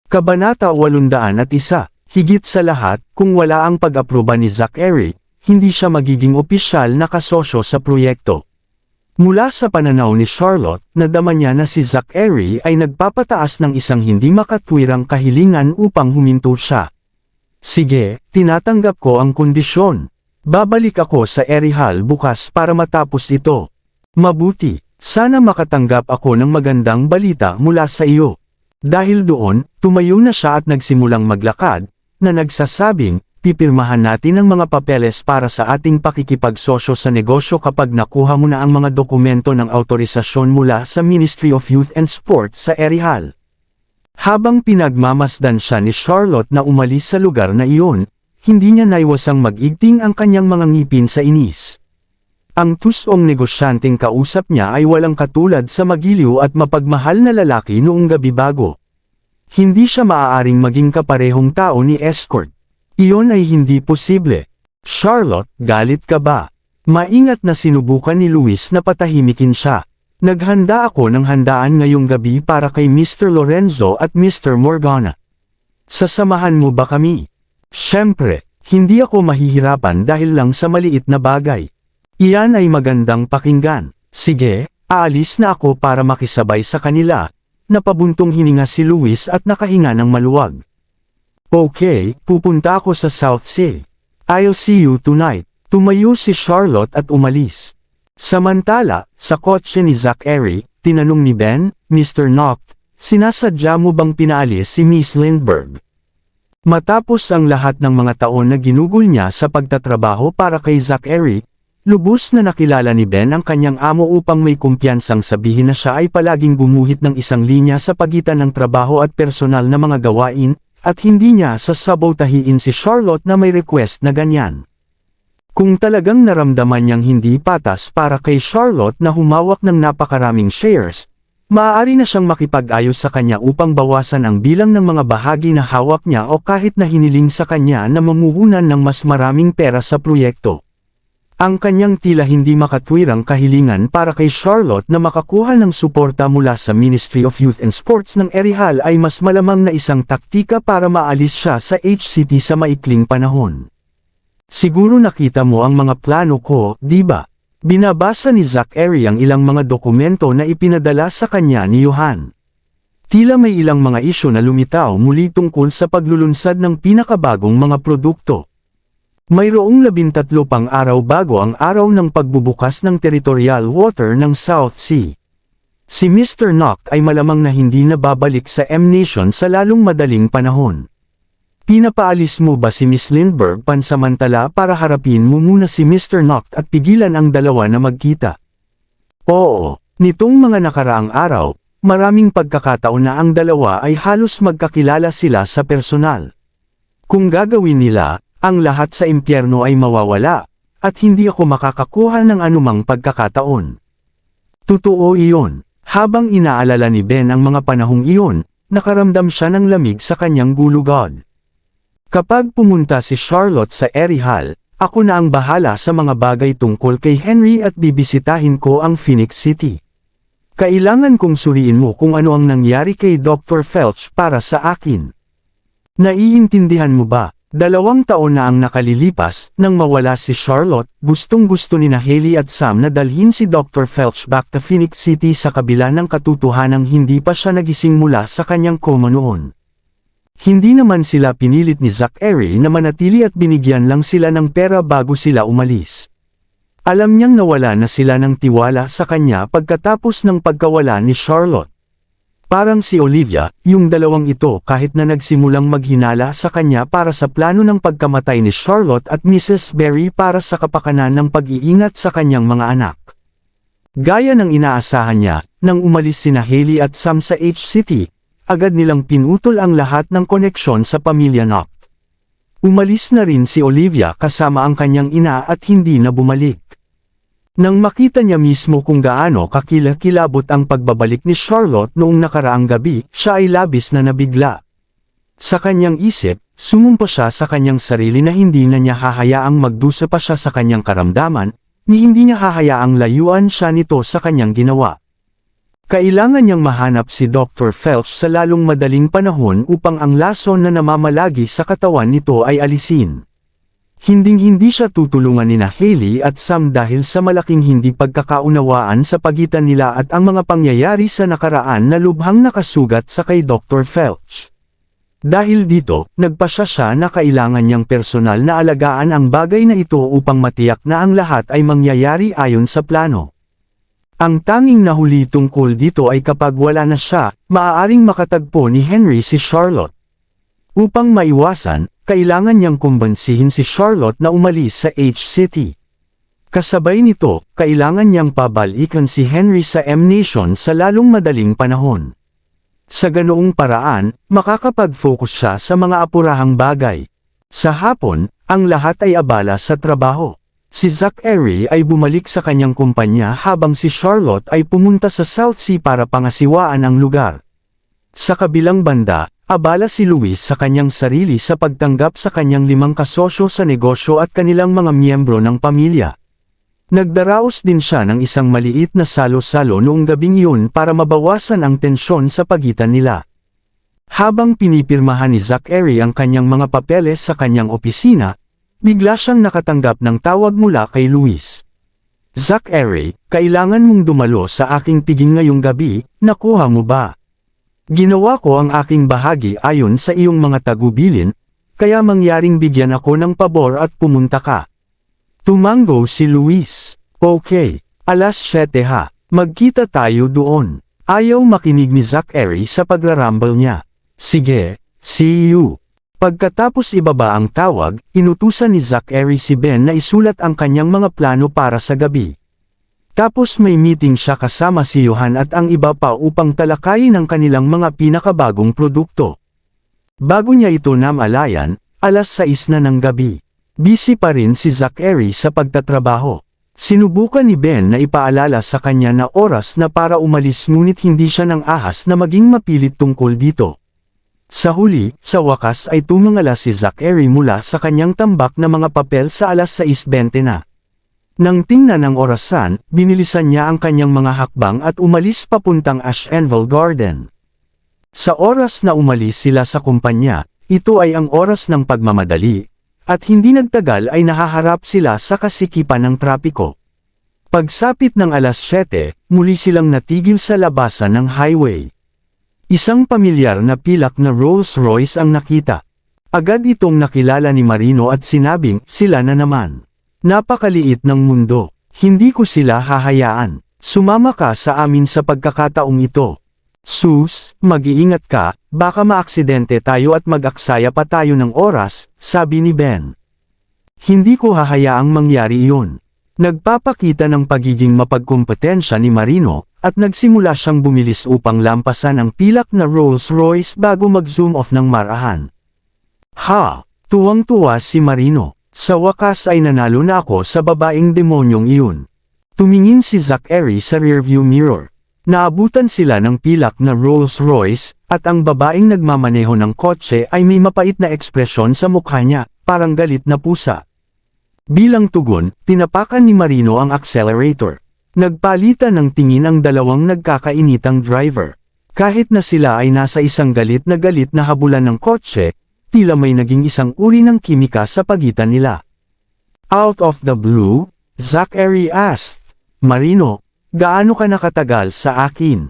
Kabanata 801, higit sa lahat, kung wala ang pag-aproba ni Zachary, hindi siya magiging opisyal na kasosyo sa proyekto. Mula sa pananaw ni Charlotte, nadama niya na si Zachary ay nagpapataas ng isang hindi makatwirang kahilingan upang huminto siya. Sige, tinatanggap ko ang kondisyon. Babalik ako sa Erihal bukas para matapos ito. Mabuti, sana makatanggap ako ng magandang balita mula sa iyo. Dahil doon, tumayo na siya at nagsimulang maglakad, na nagsasabing, pipirmahan natin ang mga papeles para sa ating pakikipagsosyo sa negosyo kapag nakuha mo na ang mga dokumento ng autorisasyon mula sa Ministry of Youth and Sports sa Erihal. Habang pinagmamasdan siya ni Charlotte na umalis sa lugar na iyon, hindi niya naiwasang mag-igting ang kanyang mga ngipin sa inis. Ang tusong negosyanteng kausap niya ay walang katulad sa magiliw at mapagmahal na lalaki noong gabi bago. Hindi siya maaaring maging kaparehong tao ni Escort. Iyon ay hindi posible. Charlotte, galit ka ba? Maingat na sinubukan ni Luis na patahimikin siya. Naghanda ako ng handaan ngayong gabi para kay Mr. Lorenzo at Mr. Morgana. Sasamahan mo ba kami? Siyempre, hindi ako mahihirapan dahil lang sa maliit na bagay. Iyan ay magandang pakinggan. Sige, aalis na ako para makisabay sa kanila. Napabuntong hininga si Luis at nakahinga ng maluwag. Okay, pupunta ako sa South Sea. I'll see you tonight. Tumayo si Charlotte at umalis. Samantala, sa kotse ni Zachary, tinanong ni Ben, Mr. Noct, sinasadya mo bang pinaalis si Miss Lindbergh? Matapos ang lahat ng mga taon na ginugol niya sa pagtatrabaho para kay Zachary, lubos na nakilala ni Ben ang kanyang amo upang may kumpiyansang sabihin na siya ay palaging gumuhit ng isang linya sa pagitan ng trabaho at personal na mga gawain, at hindi niya sasabotahiin si Charlotte na may request na ganyan. Kung talagang naramdaman niyang hindi patas para kay Charlotte na humawak ng napakaraming shares, maaari na siyang makipag-ayos sa kanya upang bawasan ang bilang ng mga bahagi na hawak niya o kahit na hiniling sa kanya na mamuhunan ng mas maraming pera sa proyekto. Ang kanyang tila hindi makatwirang kahilingan para kay Charlotte na makakuha ng suporta mula sa Ministry of Youth and Sports ng Erihal ay mas malamang na isang taktika para maalis siya sa HCT sa maikling panahon. Siguro nakita mo ang mga plano ko, di ba? Binabasa ni Zachary ang ilang mga dokumento na ipinadala sa kanya ni Johan. Tila may ilang mga isyu na lumitaw muli tungkol sa paglulunsad ng pinakabagong mga produkto. Mayroong 13 pang araw bago ang araw ng pagbubukas ng territorial water ng South Sea. Si Mr. Noct ay malamang na hindi na babalik sa M-Nation sa lalong madaling panahon. Pinapaalis mo ba si Miss Lindbergh pansamantala para harapin mo muna si Mr. Noct at pigilan ang dalawa na magkita? Oo, nitong mga nakaraang araw, maraming pagkakataon na ang dalawa ay halos magkakilala sila sa personal. Kung gagawin nila, ang lahat sa impyerno ay mawawala, at hindi ako makakakuha ng anumang pagkakataon. Totoo iyon. Habang inaalala ni Ben ang mga panahong iyon, nakaramdam siya ng lamig sa kanyang gulugod. Kapag pumunta si Charlotte sa Erihal, ako na ang bahala sa mga bagay tungkol kay Henry at bibisitahin ko ang Phoenix City. Kailangan kong suriin mo kung ano ang nangyari kay Dr. Felch para sa akin. Naiintindihan mo ba? 2 taon na ang nakalilipas, nang mawala si Charlotte, gustong-gusto ni Haley at Sam na dalhin si Dr. Felch back to Phoenix City sa kabila ng katotohanang hindi pa siya nagising mula sa kanyang koma noon. Hindi naman sila pinilit ni Zachary na manatili at binigyan lang sila ng pera bago sila umalis. Alam niyang nawala na sila ng tiwala sa kanya pagkatapos ng pagkawala ni Charlotte. Parang si Olivia, yung dalawang ito kahit na nagsimulang maghinala sa kanya para sa plano ng pagkamatay ni Charlotte at Mrs. Berry para sa kapakanan ng pag-iingat sa kanyang mga anak. Gaya ng inaasahan niya, nang umalis sina Haley at Sam sa HCT, agad nilang pinutol ang lahat ng koneksyon sa pamilya Noct. Umalis na rin si Olivia kasama ang kanyang ina at hindi na bumalik. Nang makita niya mismo kung gaano kakilakilabot ang pagbabalik ni Charlotte noong nakaraang gabi, siya ay labis na nabigla. Sa kanyang isip, sumumpa siya sa kanyang sarili na hindi na niya hahayaang magdusa pa siya sa kanyang karamdaman, ni hindi niya hahayaang layuan siya nito sa kanyang ginawa. Kailangan niyang mahanap si Dr. Felch sa lalong madaling panahon upang ang lason na namamalagi sa katawan nito ay alisin. Hinding-hindi siya tutulungan ni Hailey at Sam dahil sa malaking hindi pagkakaunawaan sa pagitan nila at ang mga pangyayari sa nakaraan na lubhang nakasugat sa kay Dr. Felch. Dahil dito, nagpasya siya na kailangan niyang personal na alagaan ang bagay na ito upang matiyak na ang lahat ay mangyayari ayon sa plano. Ang tanging nahuli tungkol dito ay kapag wala na siya, maaaring makatagpo ni Henry si Charlotte. Upang maiwasan, kailangan niyang kumbansihin si Charlotte na umalis sa H-City. Kasabay nito, kailangan niyang pabalikan si Henry sa M-Nation sa lalong madaling panahon. Sa ganoong paraan, makakapag-focus siya sa mga apurahang bagay. Sa hapon, ang lahat ay abala sa trabaho. Si Zachary ay bumalik sa kanyang kumpanya habang si Charlotte ay pumunta sa South Sea para pangasiwaan ang lugar. Sa kabilang banda, abala si Louis sa kanyang sarili sa pagtanggap sa kanyang 5 kasosyo sa negosyo at kanilang mga miyembro ng pamilya. Nagdaraos din siya ng isang maliit na salo-salo noong gabing iyon para mabawasan ang tensyon sa pagitan nila. Habang pinipirmahan ni Zachary ang kanyang mga papeles sa kanyang opisina, bigla siyang nakatanggap ng tawag mula kay Louis. Zachary, kailangan mong dumalo sa aking piging ngayong gabi, nakuha mo ba? Ginawa ko ang aking bahagi ayon sa iyong mga tagubilin, kaya mangyaring bigyan ako ng pabor at pumunta ka. Tumango si Louis. Okay, alas 7 ha, magkita tayo doon. Ayaw makinig ni Zachary sa pagrarumble niya. Sige, see you. Pagkatapos ibaba ang tawag, inutusan ni Zachary si Ben na isulat ang kanyang mga plano para sa gabi. Tapos may meeting siya kasama si Johan at ang iba pa upang talakayin ang kanilang mga pinakabagong produkto. Bago niya ito namalayan, alas 6 na ng gabi. Busy pa rin si Zachary sa pagtatrabaho. Sinubukan ni Ben na ipaalala sa kanya na oras na para umalis ngunit hindi siya nang ahas na maging mapilit tungkol dito. Sa huli, sa wakas ay tumangala si Zachary mula sa kanyang tambak na mga papel sa alas 6:20 na. Nang tingnan ang orasan, binilisan niya ang kanyang mga hakbang at umalis papuntang Ashenville Garden. Sa oras na umalis sila sa kumpanya, ito ay ang oras ng pagmamadali, at hindi nagtagal ay nahaharap sila sa kasikipan ng trapiko. Pagsapit ng alas 7, muli silang natigil sa labasan ng highway. Isang pamilyar na pilak na Rolls-Royce ang nakita. Agad itong nakilala ni Marino at sinabing, sila na naman. Napakaliit ng mundo. Hindi ko sila hahayaan. Sumama ka sa amin sa pagkakataong ito. Sus, mag-iingat ka, baka maaksidente tayo at mag-aksaya pa tayo ng oras, sabi ni Ben. Hindi ko hahayaang mangyari iyon. Nagpapakita ng pagiging mapagkumpetensya ni Marino, at nagsimula siyang bumilis upang lampasan ang pilak na Rolls-Royce bago mag-zoom off ng marahan. Ha! Tuwang-tuwa si Marino. Sa wakas ay nanalo na ako sa babaeng demonyong iyon. Tumingin si Zachary sa rearview mirror. Naabutan sila ng pilak na Rolls-Royce, at ang babaeng nagmamaneho ng kotse ay may mapait na ekspresyon sa mukha niya, parang galit na pusa. Bilang tugon, tinapakan ni Marino ang accelerator. Nagpalitan ng tingin ang dalawang nagkakainitang driver. Kahit na sila ay nasa isang galit na habulan ng kotse, tila may naging isang uri ng kimika sa pagitan nila. Out of the blue, Zachary asked, Marino, gaano ka nakatagal sa akin?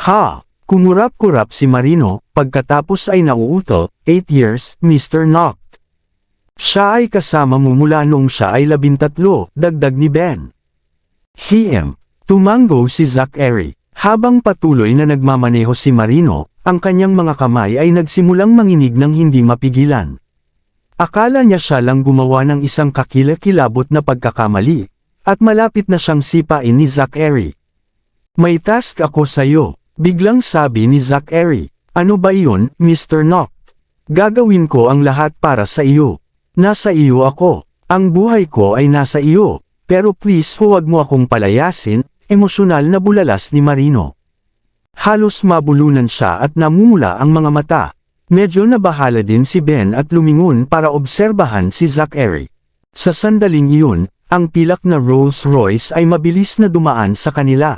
Ha! Kumurap-kurap si Marino, pagkatapos ay nauuto, 8 years, Mr. Knock. Siya ay kasama mo mula noong siya ay 13, dagdag ni Ben. Tumango si Zachary. Habang patuloy na nagmamaneho si Marino, ang kanyang mga kamay ay nagsimulang manginig ng hindi mapigilan. Akala niya siya lang gumawa ng isang kakilakilabot na pagkakamali, at malapit na siyang sipain ni Zachary. May task ako sa'yo, biglang sabi ni Zachary. Ano ba iyon, Mr. Knock? Gagawin ko ang lahat para sa iyo. Nasa iyo ako. Ang buhay ko ay nasa iyo. Pero please huwag mo akong palayasin, emosyonal na bulalas ni Marino. Halos mabulunan siya at namumula ang mga mata. Medyo nabahala din si Ben at lumingon para obserbahan si Zachary. Sa sandaling iyon, ang pilak na Rolls-Royce ay mabilis na dumaan sa kanila.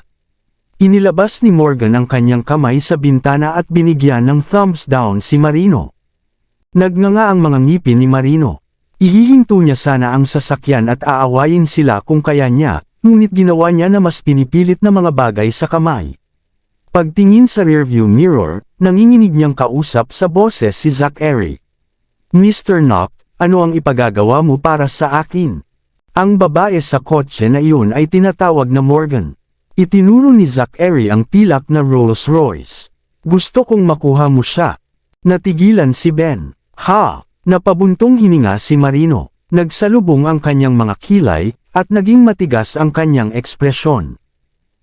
Inilabas ni Morgan ang kanyang kamay sa bintana at binigyan ng thumbs down si Marino. Nagnganga ang mga ngipin ni Marino. Ihihinto niya sana ang sasakyan at aawayin sila kung kaya niya, ngunit ginawa niya na mas pinipilit na mga bagay sa kamay. Pagtingin sa rearview mirror, nanginginig niyang kausap sa boses si Zack Eri. Mr. Knock, ano ang ipagagawa mo para sa akin? Ang babae sa kotse na iyon ay tinatawag na Morgan. Itinuro ni Zack Eri ang pilak na Rolls Royce. Gusto kong makuha mo siya. Natigilan si Ben. Ha! Napabuntong hininga si Marino. Nagsalubong ang kanyang mga kilay, at naging matigas ang kanyang ekspresyon.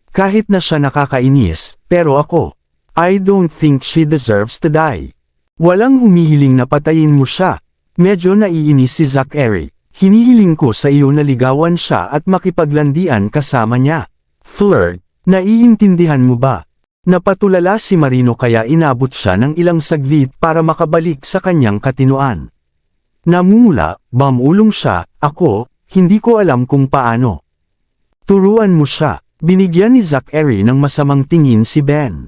Kahit na siya nakakainis, pero ako, I don't think she deserves to die. Walang humihiling na patayin mo siya. Medyo naiinis si Zack Eri. Hinihiling ko sa iyo na ligawan siya at makipaglandian kasama niya. Flirt, naiintindihan mo ba? Napatulala si Marino kaya inabot siya ng ilang saglit para makabalik sa kanyang katinoan. Namumula, bamulong siya, ako, hindi ko alam kung paano. Turuan mo siya, binigyan ni Zack Eri ng masamang tingin si Ben.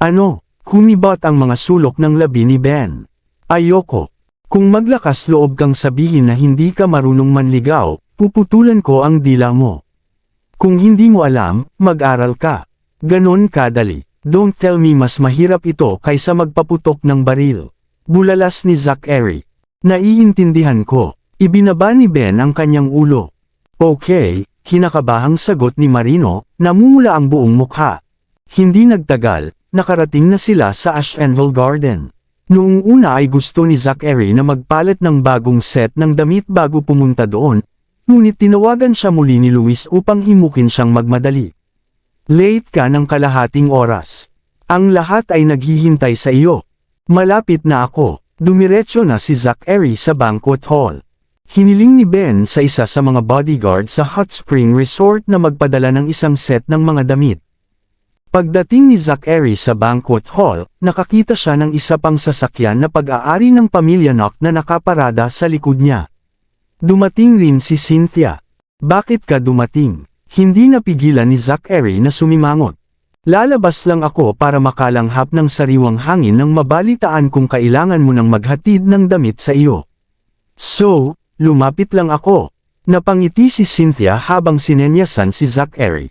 Ano, kumibot ang mga sulok ng labi ni Ben. Ayoko. Kung maglakas loob kang sabihin na hindi ka marunong manligaw, puputulan ko ang dila mo. Kung hindi mo alam, mag-aral ka. Ganon kadali. Don't tell me mas mahirap ito kaysa magpaputok ng baril. Bulalas ni Zack Eri. Naiintindihan ko. Ibinaba ni Ben ang kanyang ulo. Okay, kinakabahang sagot ni Marino, namumula ang buong mukha. Hindi nagtagal, nakarating na sila sa Ashenville Garden. Noong una ay gusto ni Zack Eri na magpalit ng bagong set ng damit bago pumunta doon, ngunit tinawagan siya muli ni Luis upang himukin siyang magmadali. Late ka ng kalahating oras. Ang lahat ay naghihintay sa iyo. Malapit na ako. Dumiretso na si Zack Eri sa banquet hall. Hiniling ni Ben sa isa sa mga bodyguard sa Hot Spring Resort na magpadala ng isang set ng mga damit. Pagdating ni Zack Eri sa banquet hall, nakakita siya ng isa pang sasakyan na pag-aari ng pamilya Knock na nakaparada sa likod niya. Dumating rin si Cynthia. Bakit ka dumating? Hindi napigilan ni Zack Eri na sumimangot. Lalabas lang ako para makalanghap ng sariwang hangin nang mabalitaan kung kailangan mo nang maghatid ng damit sa iyo. So, lumapit lang ako. Napangiti si Cynthia habang sinenyasan si Zack Eri.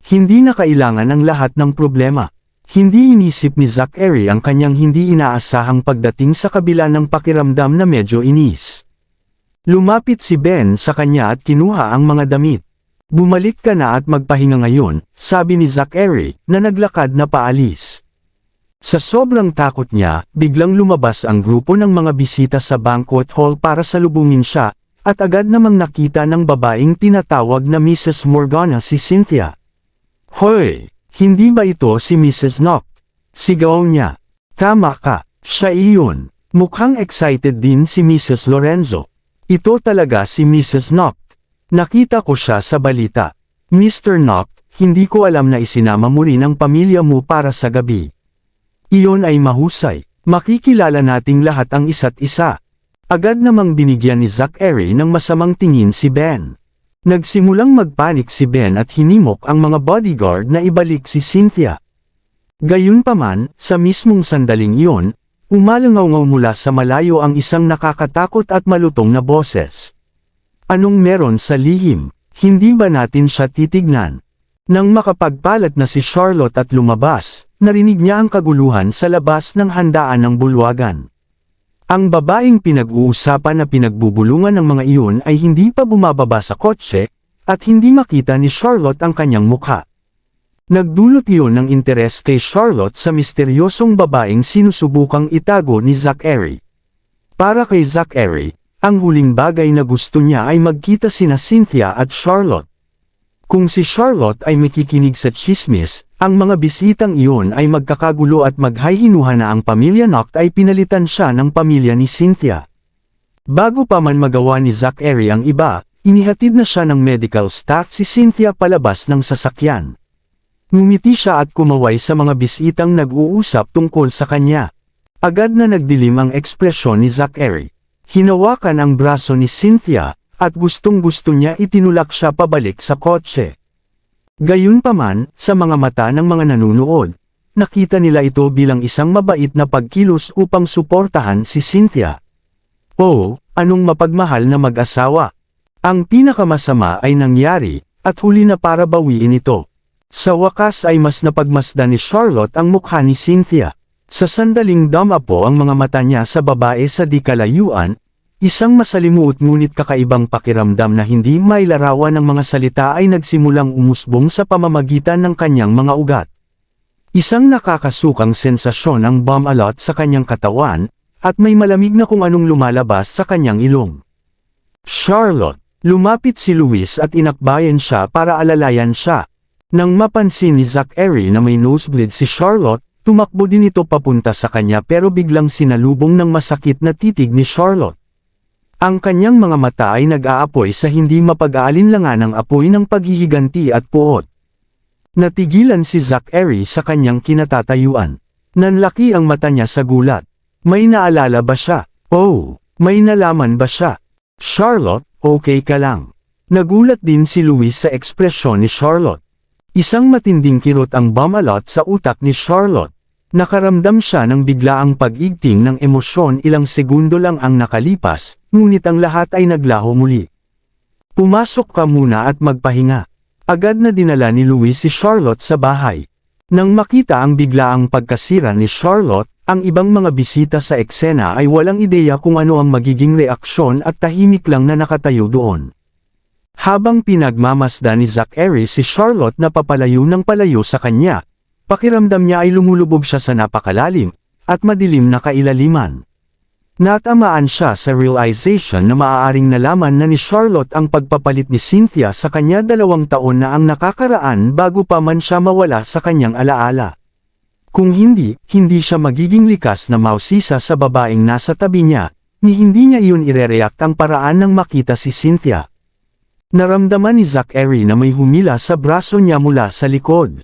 Hindi na kailangan ang lahat ng problema. Hindi inisip ni Zack Eri ang kanyang hindi inaasahang pagdating sa kabila ng pakiramdam na medyo inis. Lumapit si Ben sa kanya at kinuha ang mga damit. Bumalik ka na at magpahinga ngayon, sabi ni Zack Eri, na naglakad na paalis. Sa sobrang takot niya, biglang lumabas ang grupo ng mga bisita sa banquet hall para salubungin siya, at agad namang nakita ng babaeng tinatawag na Mrs. Morgana si Cynthia. Hoy! Hindi ba ito si Mrs. Knock? Sigaw niya. Tama ka, siya iyon. Mukhang excited din si Mrs. Lorenzo. Ito talaga si Mrs. Knock. Nakita ko siya sa balita. Mr. Knock, hindi ko alam na isinama mo rin ang pamilya mo para sa gabi. Iyon ay mahusay. Makikilala nating lahat ang isa't isa. Agad namang binigyan ni Zack Eri ng masamang tingin si Ben. Nagsimulang magpanik si Ben at hinimok ang mga bodyguard na ibalik si Cynthia. Gayunpaman, sa mismong sandaling iyon, umalangaw mula sa malayo ang isang nakakatakot at malutong na boses. Anong meron sa lihim? Hindi ba natin siya titignan? Nang makapagpalat na si Charlotte at lumabas, narinig niya ang kaguluhan sa labas ng handaan ng bulwagan. Ang babaeng pinag-uusapan na pinagbubulungan ng mga iyon ay hindi pa bumababa sa kotse, at hindi makita ni Charlotte ang kanyang mukha. Nagdulot iyon ng interes kay Charlotte sa misteryosong babaeng sinusubukang itago ni Zack Eri. Para kay Zack Eri, ang huling bagay na gusto niya ay magkita sina Cynthia at Charlotte. Kung si Charlotte ay makikinig sa tsismis, ang mga bisitang iyon ay magkakagulo at maghahinuha na ang pamilya Knock ay pinalitan siya ng pamilya ni Cynthia. Bago pa man magawa ni Zack Eri ang iba, inihatid na siya ng medical staff si Cynthia palabas ng sasakyan. Ngumiti siya at kumaway sa mga bisitang nag-uusap tungkol sa kanya. Agad na nagdilim ang ekspresyon ni Zack Eri. Hinawakan ang braso ni Cynthia, at gustong-gusto niya itinulak siya pabalik sa kotse. Gayunpaman, sa mga mata ng mga nanunood, nakita nila ito bilang isang mabait na pagkilos upang suportahan si Cynthia. Oh, anong mapagmahal na mag-asawa! Ang pinakamasama ay nangyari, at huli na para bawiin ito. Sa wakas ay mas napagmasdan ni Charlotte ang mukha ni Cynthia. Sa sandaling dumapo ang mga mata niya sa babae sa di kalayuan, isang masalimuot ngunit kakaibang pakiramdam na hindi mailarawan ng mga salita ay nagsimulang umusbong sa pamamagitan ng kanyang mga ugat. Isang nakakasukang sensasyon ang bumalot sa kanyang katawan, at may malamig na kung anong lumalabas sa kanyang ilong. Charlotte, lumapit si Louis at inakbayan siya para alalayan siya. Nang mapansin ni Zachary na may nosebleed si Charlotte, tumakbo din ito papunta sa kanya pero biglang sinalubong ng masakit na titig ni Charlotte. Ang kanyang mga mata ay nag-aapoy sa hindi mapag-aalinlangan ng apoy ng paghihiganti at puot. Natigilan si Zachary sa kanyang kinatatayuan. Nanlaki ang mata niya sa gulat. May naalala ba siya? Oh, may nalaman ba siya? Charlotte, okay ka lang. Nagulat din si Louis sa ekspresyon ni Charlotte. Isang matinding kirot ang bumalot sa utak ni Charlotte. Nakaramdam siya ng biglaang pag-igting ng emosyon, ilang segundo lang ang nakalipas, ngunit ang lahat ay naglaho muli. Pumasok ka muna at magpahinga. Agad na dinala ni Louis si Charlotte sa bahay. Nang makita ang biglaang pagkasira ni Charlotte, ang ibang mga bisita sa eksena ay walang ideya kung ano ang magiging reaksyon at tahimik lang na nakatayo doon. Habang pinagmamasdan ni Zachary si Charlotte na papalayo ng palayo sa kanya, pakiramdam niya ay lumulubog siya sa napakalalim at madilim na kailaliman. Natamaan siya sa realization na maaaring nalaman na ni Charlotte ang pagpapalit ni Cynthia sa kanya 2 taon na ang nakakaraan bago pa man siya mawala sa kanyang alaala. Kung hindi siya magiging likas na mausisa sa babaeng nasa tabi niya, ni hindi niya iyon irereact ang paraan ng makita si Cynthia. Naramdaman ni Zachary na may humila sa braso niya mula sa likod.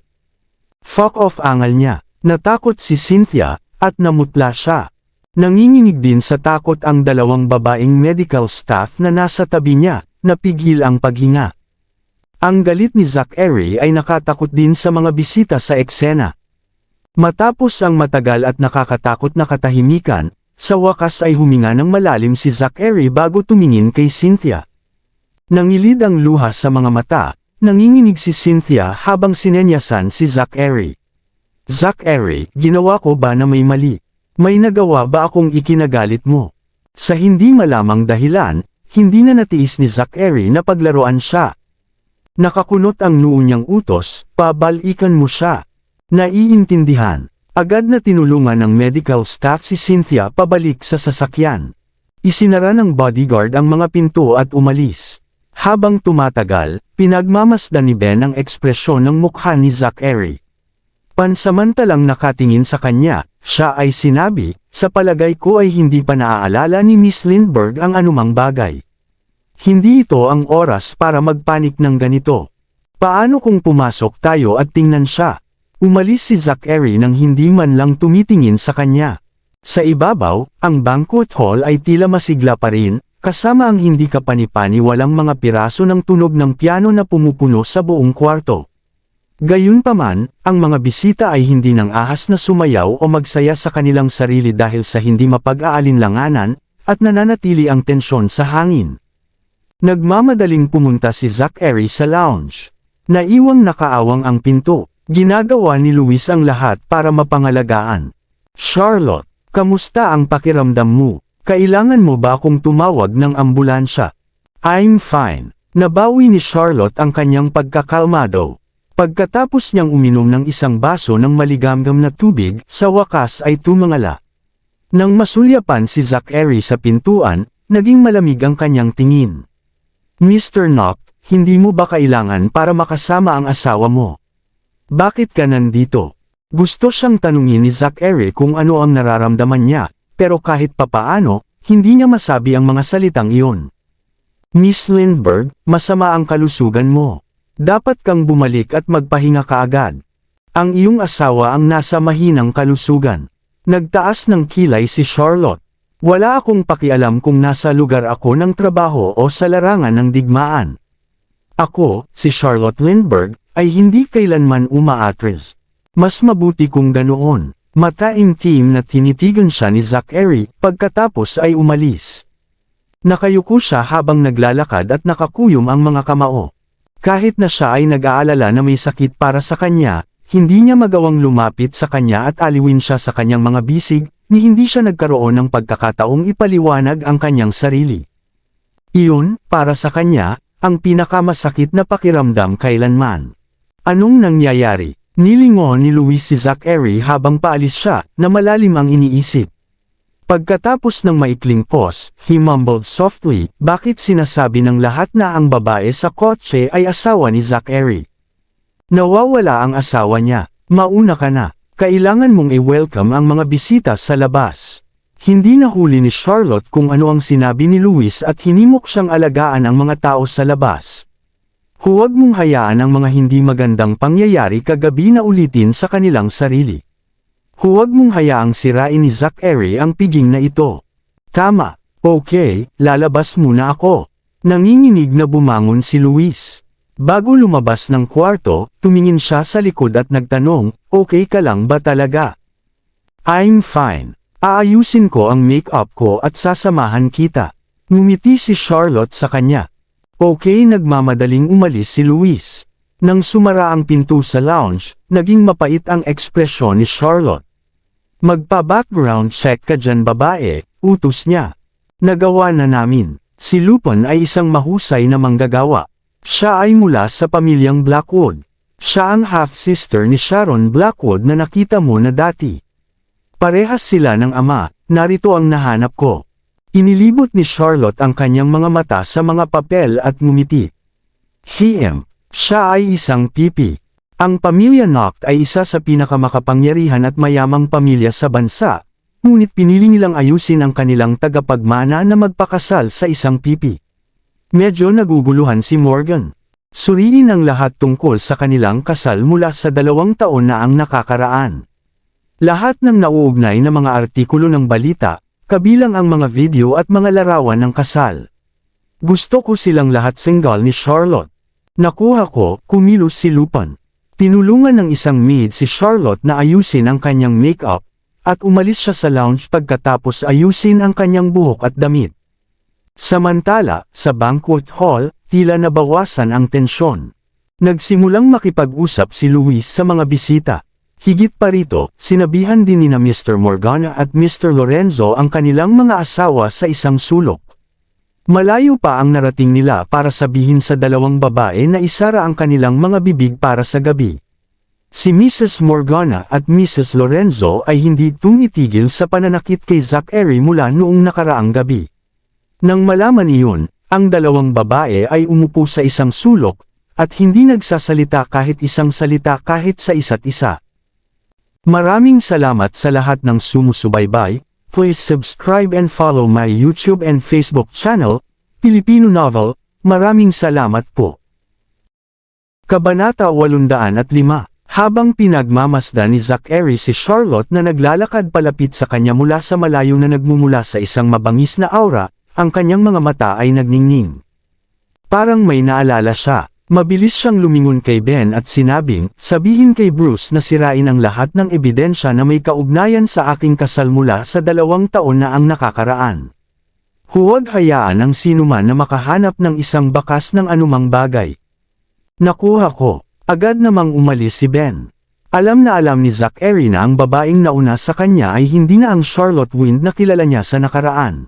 Fuck off, angal niya. Natakot si Cynthia, at namutla siya. Nanginginig din sa takot ang 2 babaeng medical staff na nasa tabi niya, napigil ang paghinga. Ang galit ni Zachary ay nakatakot din sa mga bisita sa eksena. Matapos ang matagal at nakakatakot na katahimikan, sa wakas ay huminga ng malalim si Zachary bago tumingin kay Cynthia. Nangilid ang luha sa mga mata, nanginginig si Cynthia habang sinenyasan si Zachary. Zachary, ginawa ko ba na may mali? May nagawa ba akong ikinagalit mo? Sa hindi malamang dahilan, hindi na natiis ni Zachary na paglaruan siya. Nakakunot ang noo niyang utos, pabalikan mo siya. Naiintindihan. Agad na tinulungan ng medical staff si Cynthia pabalik sa sasakyan. Isinara ng bodyguard ang mga pinto at umalis. Habang tumatagal, pinagmamasdan ni Ben ang ekspresyon ng mukha ni Zachary. Pansamantalang nakatingin sa kanya, siya ay sinabi, sa palagay ko ay hindi pa naaalala ni Miss Lindbergh ang anumang bagay. Hindi ito ang oras para magpanik ng ganito. Paano kung pumasok tayo at tingnan siya? Umalis si Zachary nang hindi man lang tumitingin sa kanya. Sa ibabaw, ang banquet hall ay tila masigla pa rin, kasama ang hindi kapani-pani walang mga piraso ng tunog ng piano na pumupuno sa buong kwarto. Gayunpaman, ang mga bisita ay hindi nang ahas na sumayaw o magsaya sa kanilang sarili dahil sa hindi mapag-aalinlanganan, at nananatili ang tensyon sa hangin. Nagmamadaling pumunta si Zachary sa lounge. Naiwang nakaawang ang pinto. Ginagawa ni Louis ang lahat para mapangalagaan. Charlotte, kamusta ang pakiramdam mo? Kailangan mo ba akong tumawag ng ambulansya? I'm fine. Nabawi ni Charlotte ang kanyang pagkakalmado. Pagkatapos niyang uminom ng isang baso ng maligamgam na tubig, sa wakas ay tumangala. Nang masulyapan si Zachary sa pintuan, naging malamig ang kanyang tingin. Mr. Knock, hindi mo ba kailangan para makasama ang asawa mo? Bakit ka nandito? Gusto siyang tanungin ni Zachary kung ano ang nararamdaman niya, pero kahit papaano, hindi niya masabi ang mga salitang iyon. Miss Lindbergh, masama ang kalusugan mo. Dapat kang bumalik at magpahinga kaagad. Ang iyong asawa ang nasa mahinang kalusugan. Nagtaas ng kilay si Charlotte. Wala akong pakialam kung nasa lugar ako ng trabaho o sa larangan ng digmaan. Ako, si Charlotte Lindbergh, ay hindi kailanman umaatres. Mas mabuti kung ganoon. Mataimtim na tinitigan siya ni Zachary, pagkatapos ay umalis. Nakayuko siya habang naglalakad at nakakuyom ang mga kamao. Kahit na siya ay nag-aalala na may sakit para sa kanya, hindi niya magawang lumapit sa kanya at aliwin siya sa kanyang mga bisig, ni hindi siya nagkaroon ng pagkakataong ipaliwanag ang kanyang sarili. Iyon, para sa kanya, ang pinakamasakit na pakiramdam kailanman. Anong nangyayari? Nilingon ni Luis si Zachary habang paalis siya, na malalim ang iniisip. Pagkatapos ng maikling pause, he mumbled softly, bakit sinasabi ng lahat na ang babae sa kotse ay asawa ni Zachary? Nawawala ang asawa niya. Mauna ka na. Kailangan mong i-welcome ang mga bisita sa labas. Hindi nahuli ni Charlotte kung ano ang sinabi ni Luis at hinimok siyang alagaan ang mga tao sa labas. Huwag mong hayaan ang mga hindi magandang pangyayari kagabi na ulitin sa kanilang sarili. Huwag mong hayaang sirain ni Zachary ang piging na ito. Tama, okay, lalabas muna ako. Nanginginig na bumangon si Luis. Bago lumabas ng kwarto, tumingin siya sa likod at nagtanong, okay ka lang ba talaga? I'm fine. Aayusin ko ang make-up ko at sasamahan kita. Ngumiti si Charlotte sa kanya. Okay, nagmamadaling umalis si Luis. Nang sumara ang pinto sa lounge, naging mapait ang ekspresyon ni Charlotte. Magpa-background check ka dyan babae, utos niya. Nagawa na namin. Si Lupin ay isang mahusay na manggagawa. Siya ay mula sa pamilyang Blackwood. Siya ang half-sister ni Sharon Blackwood na nakita mo na dati. Parehas sila ng ama, narito ang nahanap ko. Inilibot ni Charlotte ang kanyang mga mata sa mga papel at ngumiti. Siya ay isang pipi. Ang pamilya Noct ay isa sa pinakamakapangyarihan at mayamang pamilya sa bansa, ngunit pinili nilang ayusin ang kanilang tagapagmana na magpakasal sa isang pipi. Medyo naguguluhan si Morgan. Suriin ang lahat tungkol sa kanilang kasal mula sa 2 taon na ang nakakaraan. Lahat ng nauugnay na mga artikulo ng balita, kabilang ang mga video at mga larawan ng kasal. Gusto ko silang lahat single ni Charlotte. Nakuha ko, kumilos si Lupin. Tinulungan ng isang maid si Charlotte na ayusin ang kanyang make-up, at umalis siya sa lounge pagkatapos ayusin ang kanyang buhok at damit. Samantala, sa banquet hall, tila nabawasan ang tensyon. Nagsimulang makipag-usap si Luis sa mga bisita. Higit pa rito, sinabihan din nina Mr. Morgana at Mr. Lorenzo ang kanilang mga asawa sa isang sulok. Malayo pa ang narating nila para sabihin sa 2 babae na isara ang kanilang mga bibig para sa gabi. Si Mrs. Morgana at Mrs. Lorenzo ay hindi tumitigil sa pananakit kay Zachary mula noong nakaraang gabi. Nang malaman iyon, ang 2 babae ay umupo sa isang sulok, at hindi nagsasalita kahit isang salita kahit sa isa't isa. Maraming salamat sa lahat ng sumusubaybay. Please subscribe and follow my YouTube and Facebook channel, Filipino Novel. Maraming salamat po. Kabanata 805. Habang pinagmamasdan ni Zachary si Charlotte na naglalakad palapit sa kanya mula sa malayo na nagmumula sa isang mabangis na aura, ang kanyang mga mata ay nagningning. Parang may naalala siya. Mabilis siyang lumingon kay Ben at sinabing, sabihin kay Bruce na sirain ang lahat ng ebidensya na may kaugnayan sa aking kasal mula sa 2 taon na ang nakakaraan. Huwag hayaan ang sinuman na makahanap ng isang bakas ng anumang bagay. Nakuha ko. Agad namang umalis si Ben. Alam na alam ni Zachary na ang babaeng nauna sa kanya ay hindi na ang Charlotte Wind na kilala niya sa nakaraan.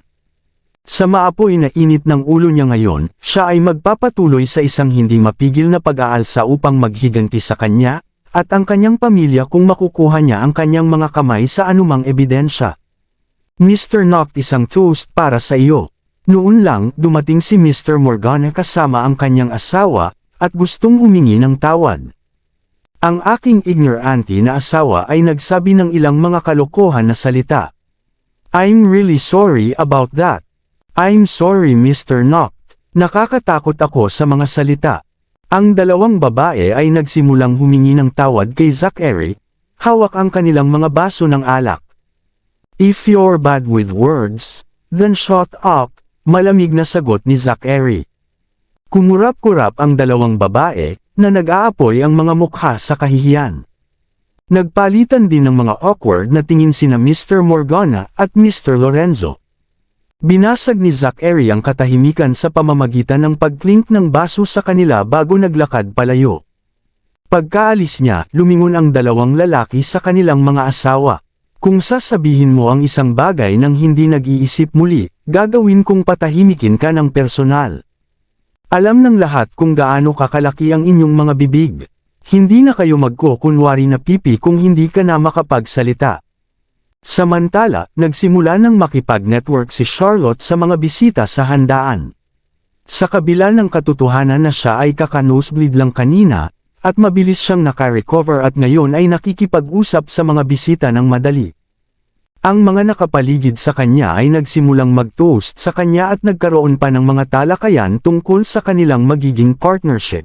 Sa maapoy na init ng ulo niya ngayon, siya ay magpapatuloy sa isang hindi mapigil na pag-aalsa upang maghiganti sa kanya, at ang kanyang pamilya kung makukuha niya ang kanyang mga kamay sa anumang ebidensya. Mr. Noct, isang toast para sa iyo. Noon lang, dumating si Mr. Morgana kasama ang kanyang asawa, at gustong humingi ng tawad. Ang aking ignorante na asawa ay nagsabi ng ilang mga kalokohan na salita. I'm really sorry about that. I'm sorry Mr. Noct. Nakakatakot ako sa mga salita. Ang 2 babae ay nagsimulang humingi ng tawad kay Zachary, hawak ang kanilang mga baso ng alak. If you're bad with words, then shut up, malamig na sagot ni Zachary. Kumurap-kurap ang 2 babae, na nag-aapoy ang mga mukha sa kahihiyan. Nagpalitan din ng mga awkward na tingin sina Mr. Morgana at Mr. Lorenzo. Binasag ni Zack Eri ang katahimikan sa pamamagitan ng pag-clink ng baso sa kanila bago naglakad palayo. Pagkaalis niya, lumingon ang dalawang lalaki sa kanilang mga asawa. Kung sasabihin mo ang isang bagay nang hindi nag-iisip muli, gagawin kong patahimikin ka ng personal. Alam ng lahat kung gaano kakalaki ang inyong mga bibig. Hindi na kayo magkukunwari na pipi kung hindi ka na makapagsalita. Samantala, nagsimula ng makipag-network si Charlotte sa mga bisita sa handaan. Sa kabila ng katotohanan na siya ay kaka-nosebleed lang kanina, at mabilis siyang naka-recover at ngayon ay nakikipag-usap sa mga bisita ng madali. Ang mga nakapaligid sa kanya ay nagsimulang mag-toast sa kanya at nagkaroon pa ng mga talakayan tungkol sa kanilang magiging partnership.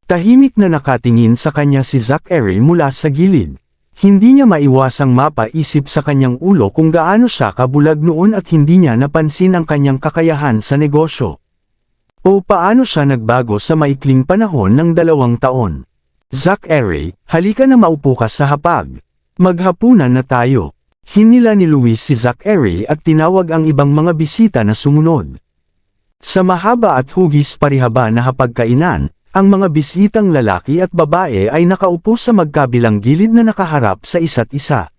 Tahimik na nakatingin sa kanya si Zack Eri mula sa gilid. Hindi niya maiwasang mapaisip sa kanyang ulo kung gaano siya kabulag noon at hindi niya napansin ang kanyang kakayahan sa negosyo. O paano siya nagbago sa maikling panahon ng 2 taon. Zack Eri, halika na maupo ka sa hapag. Maghapunan na tayo. Hinila ni Luis si Zack Eri at tinawag ang ibang mga bisita na sumunod. Sa mahaba at hugis parihaba na hapagkainan, ang mga bisitang lalaki at babae ay nakaupo sa magkabilang gilid na nakaharap sa isa't isa.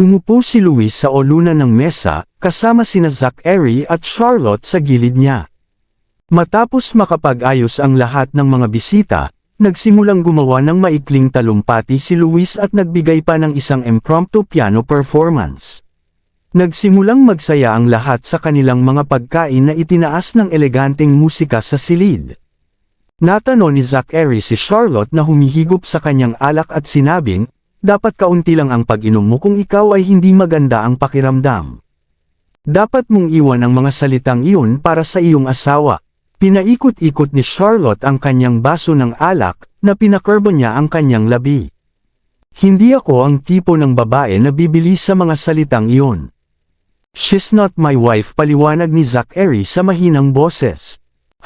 Umupo si Luis sa ulunan ng mesa, kasama sina Zack Eri at Charlotte sa gilid niya. Matapos makapag-ayos ang lahat ng mga bisita, nagsimulang gumawa ng maikling talumpati si Luis at nagbigay pa ng isang impromptu piano performance. Nagsimulang magsaya ang lahat sa kanilang mga pagkain na itinaas ng eleganteng musika sa silid. Natanong ni Zack Eri si Charlotte na humihigop sa kanyang alak at sinabing, dapat kaunti lang ang pag-inom mo kung ikaw ay hindi maganda ang pakiramdam. Dapat mong iwan ang mga salitang iyon para sa iyong asawa. Pinaikot-ikot ni Charlotte ang kanyang baso ng alak, na pinakurbo niya ang kanyang labi. Hindi ako ang tipo ng babae na bibili sa mga salitang iyon. She's not my wife, paliwanag ni Zack Eri sa mahinang boses.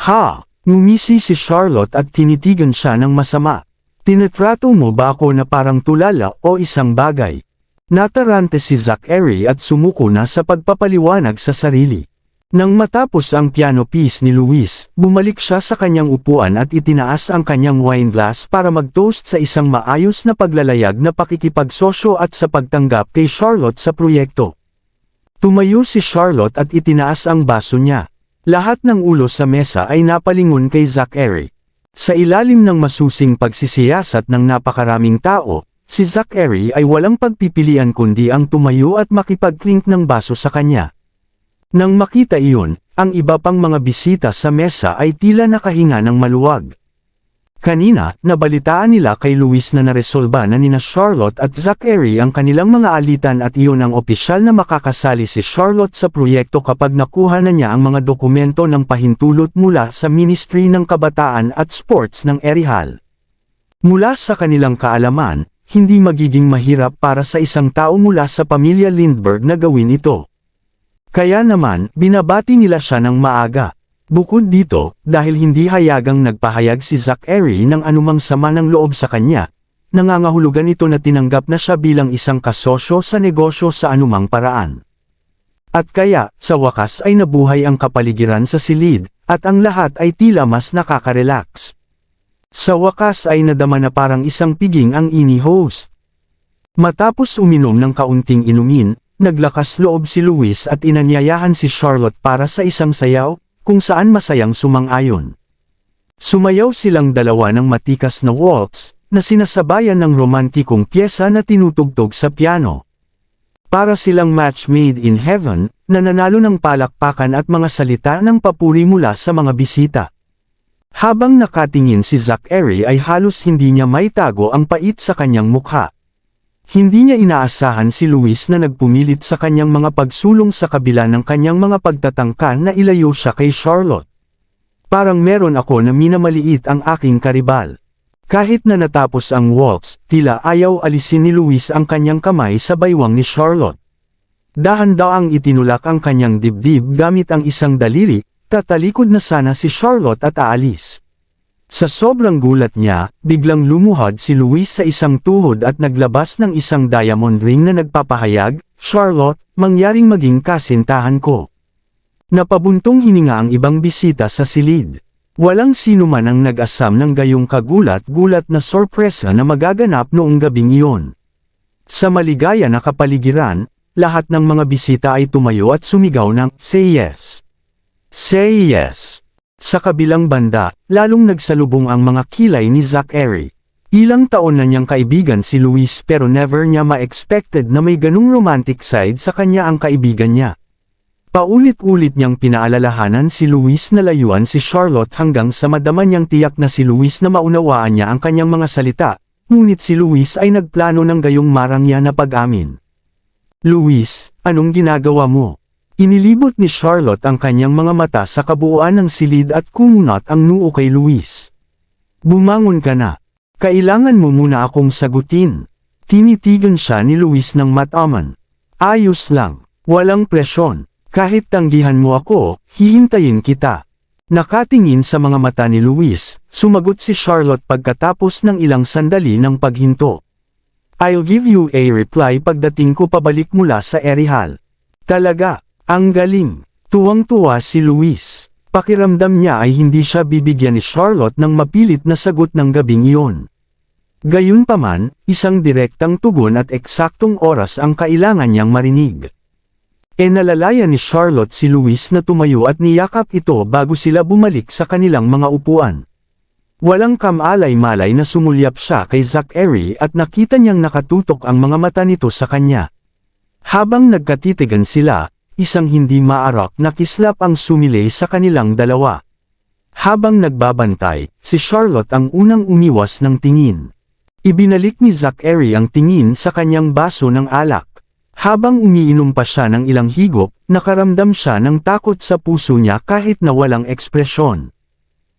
Ha! Ngumisi si Charlotte at tinitigan siya ng masama. Tinatrato mo ba ako na parang tulala o isang bagay? Natarante si Zack Eri at sumuko na sa pagpapaliwanag sa sarili. Nang matapos ang piano piece ni Luis, bumalik siya sa kanyang upuan at itinaas ang kanyang wine glass para mag-toast sa isang maayos na paglalayag na pakikipagsosyo at sa pagtanggap kay Charlotte sa proyekto. Tumayo si Charlotte at itinaas ang baso niya. Lahat ng ulo sa mesa ay napalingon kay Zack Eri. Sa ilalim ng masusing pagsisiyasat ng napakaraming tao, si Zack Eri ay walang pagpipilian kundi ang tumayo at makipag-clink ng baso sa kanya. Nang makita iyon, ang iba pang mga bisita sa mesa ay tila nakahinga ng maluwag. Kanina, nabalitaan nila kay Luis na naresolba na nina Charlotte at Zack Eri ang kanilang mga alitan at iyon ang opisyal na makakasali si Charlotte sa proyekto kapag nakuha na niya ang mga dokumento ng pahintulot mula sa Ministry ng Kabataan at Sports ng Erihal. Mula sa kanilang kaalaman, hindi magiging mahirap para sa isang tao mula sa pamilya Lindbergh na gawin ito. Kaya naman, binabati nila siya ng maaga. Bukod dito, dahil hindi hayagang nagpahayag si Zack Eri ng anumang sama ng loob sa kanya, nangangahulugan ito na tinanggap na siya bilang isang kasosyo sa negosyo sa anumang paraan. At kaya, sa wakas ay nabuhay ang kapaligiran sa silid, at ang lahat ay tila mas nakaka-relax. Sa wakas ay nadama na parang isang piging ang ini-host. Matapos uminom ng kaunting inumin, naglakas loob si Luis at inanyayahan si Charlotte para sa isang sayaw, kung saan masayang sumang-ayon. Sumayaw silang dalawa ng matikas na waltz, na sinasabayan ng romantikong pyesa na tinutugtog sa piano. Para silang match made in heaven, na nanalo ng palakpakan at mga salita ng papuri mula sa mga bisita. Habang nakatingin si Zack Eri ay halos hindi niya maitago ang pait sa kanyang mukha. Hindi niya inaasahan si Luis na nagpumilit sa kanyang mga pagsulong sa kabila ng kanyang mga pagtatangka na ilayo siya kay Charlotte. Parang meron ako na minamaliit ang aking karibal. Kahit na natapos ang waltz, tila ayaw alisin ni Luis ang kanyang kamay sa baywang ni Charlotte. Dahan-daang itinulak ang kanyang dibdib gamit ang isang daliri, tatalikod na sana si Charlotte at aalis. Sa sobrang gulat niya, biglang lumuhod si Luis sa isang tuhod at naglabas ng isang diamond ring na nagpapahayag, "Charlotte, mangyaring maging kasintahan ko." Napabuntong hininga ang ibang bisita sa silid. Walang sino man ang nag-asam ng gayong kagulat-gulat na sorpresa na magaganap noong gabing iyon. Sa maligaya na kapaligiran, lahat ng mga bisita ay tumayo at sumigaw ng, "Say yes! Say yes!" Sa kabilang banda, lalong nagsalubong ang mga kilay ni Zachary. Ilang taon na niyang kaibigan si Luis pero never niya ma-expected na may ganung romantic side sa kanya ang kaibigan niya. Paulit-ulit niyang pinaalalahanan si Luis na layuan si Charlotte hanggang sa madama niyang tiyak na si Luis na maunawaan niya ang kanyang mga salita, ngunit si Luis ay nagplano ng gayong marangya na pag-amin. "Luis, anong ginagawa mo?" Inilibot ni Charlotte ang kanyang mga mata sa kabuuan ng silid at kumunat ang noo kay Luis. "Bumangon ka na. Kailangan mo muna akong sagutin." Tinitigan siya ni Luis ng mataman. "Ayos lang. Walang presyon. Kahit tanggihan mo ako, hihintayin kita." Nakatingin sa mga mata ni Luis, sumagot si Charlotte pagkatapos ng ilang sandali ng paghinto. "I'll give you a reply pagdating ko pabalik mula sa Erihal." "Talaga? Ang galing." Tuwang-tuwa si Luis. Pakiramdam niya ay hindi siya bibigyan ni Charlotte ng mapilit na sagot ng gabing iyon. Gayunpaman, isang direktang tugon at eksaktong oras ang kailangan niyang marinig. Nalalaya ni Charlotte si Luis na tumayo at niyakap ito bago sila bumalik sa kanilang mga upuan. Walang kamalay-malay na sumulyap siya kay Zachary at nakita niyang nakatutok ang mga mata nito sa kanya. Habang nagkatitigan sila, isang hindi maarak na kislap ang sumilay sa kanilang dalawa. Habang nagbabantay, si Charlotte ang unang umiwas ng tingin. Ibinalik ni Zachary ang tingin sa kanyang baso ng alak. Habang umiinom pa siya ng ilang higop, nakaramdam siya ng takot sa puso niya kahit na walang ekspresyon.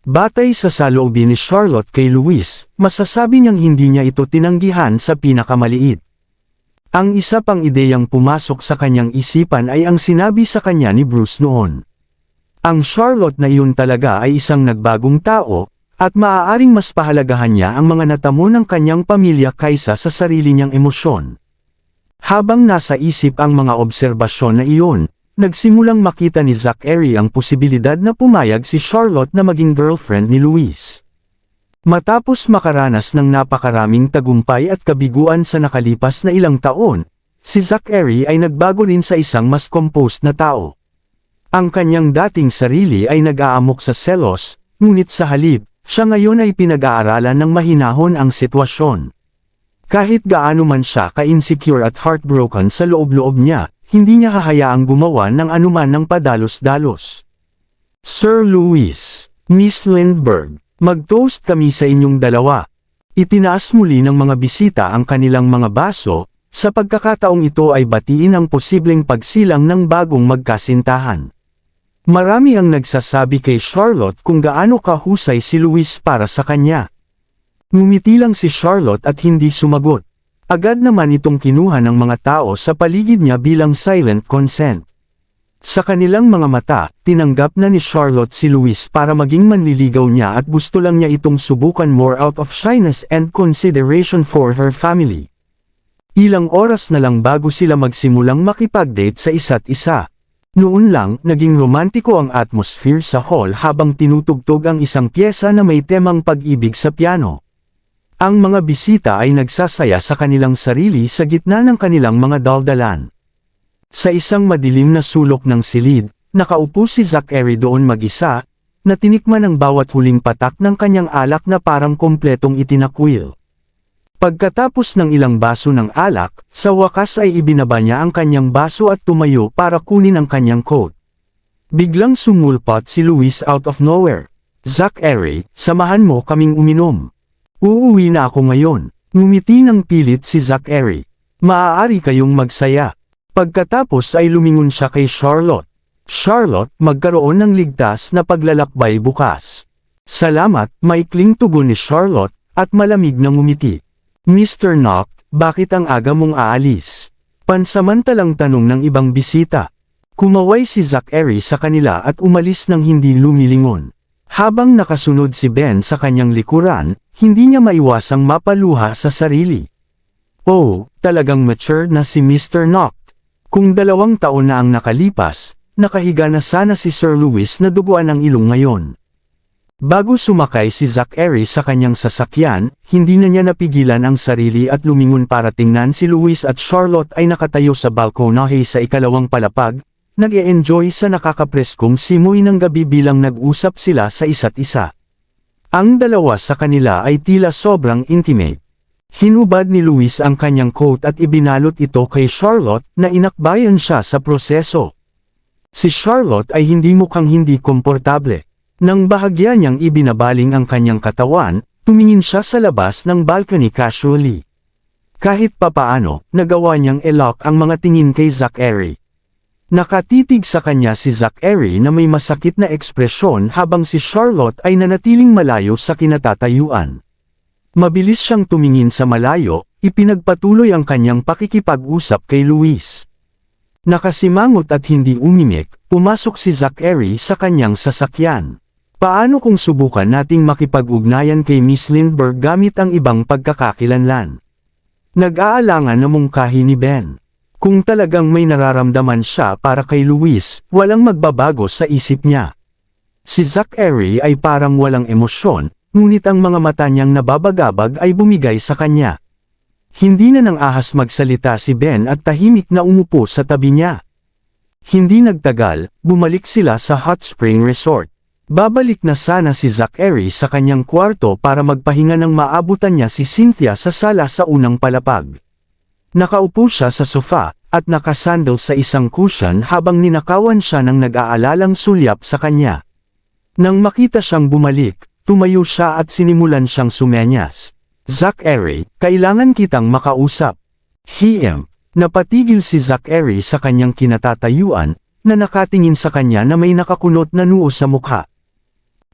Batay sa saloobin ni Charlotte kay Luis, masasabi niyang hindi niya ito tinanggihan sa pinakamaliit. Ang isa pang ideyang pumasok sa kanyang isipan ay ang sinabi sa kanya ni Bruce noon. Ang Charlotte na iyon talaga ay isang nagbagong tao, at maaaring mas pahalagahan niya ang mga natamo ng kanyang pamilya kaysa sa sarili niyang emosyon. Habang nasa isip ang mga obserbasyon na iyon, nagsimulang makita ni Zachary ang posibilidad na pumayag si Charlotte na maging girlfriend ni Luis. Matapos makaranas ng napakaraming tagumpay at kabiguan sa nakalipas na ilang taon, si Zachary ay nagbago rin sa isang mas composed na tao. Ang kanyang dating sarili ay nag-aamok sa selos, ngunit sa halip, siya ngayon ay pinag-aaralan ng mahinahon ang sitwasyon. Kahit gaano man siya ka-insecure at heartbroken sa loob-loob niya, hindi niya hahayaang gumawa ng anuman ng padalos-dalos. "Sir Luis, Miss Lindbergh, mag-toast kami sa inyong dalawa." Itinaas muli ng mga bisita ang kanilang mga baso, sa pagkakataong ito ay batiin ang posibleng pagsilang ng bagong magkasintahan. Marami ang nagsasabi kay Charlotte kung gaano kahusay si Luis para sa kanya. Ngumiti lang si Charlotte at hindi sumagot. Agad naman itong kinuha ng mga tao sa paligid niya bilang silent consent. Sa kanilang mga mata, tinanggap na ni Charlotte si Luis para maging manliligaw niya at gusto lang niya itong subukan more out of shyness and consideration for her family. Ilang oras na lang bago sila magsimulang makipag-date sa isa't isa. Noon lang, naging romantiko ang atmosphere sa hall habang tinutugtog ang isang pyesa na may temang pag-ibig sa piano. Ang mga bisita ay nagsasaya sa kanilang sarili sa gitna ng kanilang mga daldalan. Sa isang madilim na sulok ng silid, nakaupo si Zachary doon mag-isa, na tinikman ang bawat huling patak ng kanyang alak na parang kompletong itinakwil. Pagkatapos ng ilang baso ng alak, sa wakas ay ibinaba niya ang kanyang baso at tumayo para kunin ang kanyang coat. Biglang sumulpot si Luis out of nowhere. "Zachary, samahan mo kaming uminom. Uuwi na ako ngayon." Ngumiti ng pilit si Zachary. "Maaari kayong magsaya." Pagkatapos ay lumingon siya kay Charlotte. "Charlotte, magkaroon ng ligtas na paglalakbay bukas." "Salamat," maikling tugon ni Charlotte, at malamig na ngumiti. "Mr. Knock, bakit ang aga mong aalis?" Pansamantalang tanong ng ibang bisita. Kumaway si Zachary sa kanila at umalis ng hindi lumilingon. Habang nakasunod si Ben sa kanyang likuran, hindi niya maiwasang mapaluha sa sarili. Oh, talagang mature na si Mr. Noct. Kung 2 taon na ang nakalipas, nakahiga na sana si Sir Lewis na duguan ang ilong ngayon. Bago sumakay si Zachary sa kanyang sasakyan, hindi na niya napigilan ang sarili at lumingon para tingnan si Lewis at Charlotte ay nakatayo sa balkonahe sa ikalawang palapag, nag-e-enjoy sa nakakapreskong simoy ng gabi bilang nag-usap sila sa isa't isa. Ang dalawa sa kanila ay tila sobrang intimate. Hinubad ni Lewis ang kanyang coat at ibinalot ito kay Charlotte na inakbayan siya sa proseso. Si Charlotte ay hindi mukhang hindi komportable. Nang bahagya niyang ibinabaling ang kanyang katawan, tumingin siya sa labas ng balcony casually. Kahit papaano, nagawa niyang i-lock ang mga tingin kay Zachary. Nakatitig sa kanya si Zachary na may masakit na ekspresyon habang si Charlotte ay nanatiling malayo sa kinatatayuan. Mabilis siyang tumingin sa malayo, ipinagpatuloy ang kanyang pakikipag-usap kay Lewis. Nakasimangot at hindi umimik, pumasok si Zachary sa kanyang sasakyan. Paano kung subukan nating makipag-ugnayan kay Miss Lindbergh gamit ang ibang pagkakakilanlan? Nag-aalangan na mungkahi ni Ben. Kung talagang may nararamdaman siya para kay Lewis, walang magbabago sa isip niya. Si Zachary ay parang walang emosyon, ngunit ang mga mata niyang nababagabag ay bumigay sa kanya. Hindi na nang ahas magsalita si Ben at tahimik na umupo sa tabi niya. Hindi nagtagal, bumalik sila sa Hot Spring Resort. Babalik na sana si Zachary sa kanyang kwarto para magpahinga nang maabutan niya si Cynthia sa sala sa unang palapag. Nakaupo siya sa sofa, at nakasandal sa isang cushion habang ninakawan siya ng nag-aalalang sulyap sa kanya. Nang makita siyang bumalik, tumayo siya at sinimulan siyang sumenyas. Zachary, kailangan kitang makausap. Napatigil si Zachary sa kanyang kinatatayuan, na nakatingin sa kanya na may nakakunot na noo sa mukha.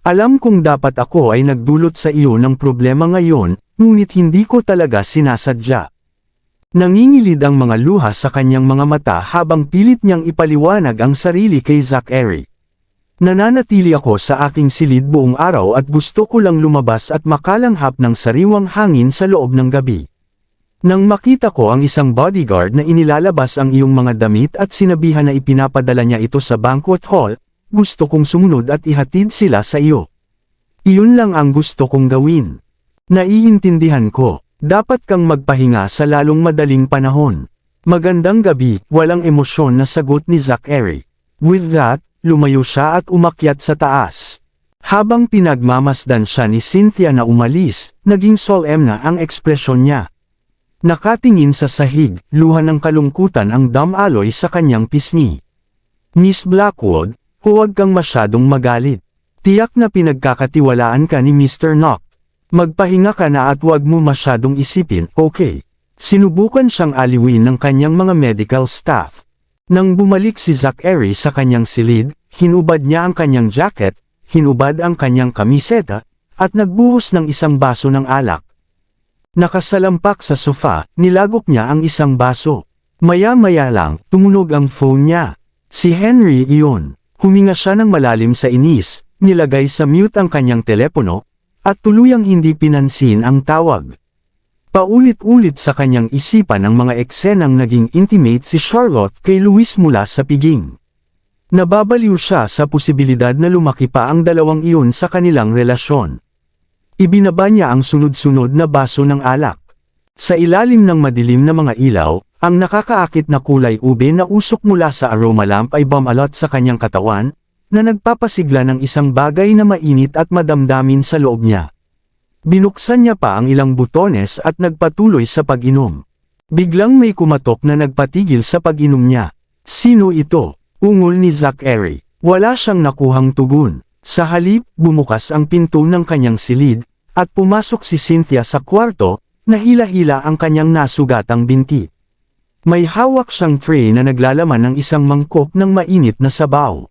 Alam kong dapat ako ay nagdulot sa iyo ng problema ngayon, ngunit hindi ko talaga sinasadya. Nangingilid ang mga luha sa kanyang mga mata habang pilit niyang ipaliwanag ang sarili kay Zachary. Nananatili ako sa aking silid buong araw at gusto ko lang lumabas at makalanghap ng sariwang hangin sa loob ng gabi. Nang makita ko ang isang bodyguard na inilalabas ang iyong mga damit at sinabihan na ipinapadala niya ito sa banquet hall, gusto kong sumunod at ihatid sila sa iyo. Iyon lang ang gusto kong gawin. Naiintindihan ko, dapat kang magpahinga sa lalong madaling panahon. Magandang gabi, walang emosyon na sagot ni Zachary. With that, lumayo siya at umakyat sa taas. Habang pinagmamasdan siya ni Cynthia na umalis, naging solemn na ang ekspresyon niya. Nakatingin sa sahig, luha ng kalungkutan ang damaloy sa kanyang pisngi. Miss Blackwood, huwag kang masyadong magalit. Tiyak na pinagkakatiwalaan ka ni Mr. Noct. Magpahinga ka na at huwag mo masyadong isipin, okay? Sinubukan siyang aliwin ng kanyang mga medical staff. Nang bumalik si Zachary sa kanyang silid, hinubad niya ang kanyang jacket, hinubad ang kanyang kamiseta, at nagbuhos ng isang baso ng alak. Nakasalampak sa sofa, nilagok niya ang isang baso. Maya-maya lang, tumunog ang phone niya. Si Henry iyon. Huminga siya ng malalim sa inis, nilagay sa mute ang kanyang telepono, at tuluyang hindi pinansin ang tawag. Paulit-ulit sa kanyang isipan ang mga eksenang naging intimate si Charlotte kay Lewis mula sa piging. Nababaliw siya sa posibilidad na lumaki pa ang dalawang iyon sa kanilang relasyon. Ibinaba niya ang sunod-sunod na baso ng alak. Sa ilalim ng madilim na mga ilaw, ang nakakaakit na kulay ube na usok mula sa aroma lamp ay bumalot sa kanyang katawan, na nagpapasigla ng isang bagay na mainit at madamdamin sa loob niya. Binuksan niya pa ang ilang butones at nagpatuloy sa pag-inom. Biglang may kumatok na nagpatigil sa pag-inom niya. Sino ito? Ungol ni Zachary. Wala siyang nakuhang tugon. Sa halip, bumukas ang pinto ng kanyang silid, at pumasok si Cynthia sa kwarto, na hila-hila ang kanyang nasugatang binti. May hawak siyang tray na naglalaman ng isang mangkok ng mainit na sabaw.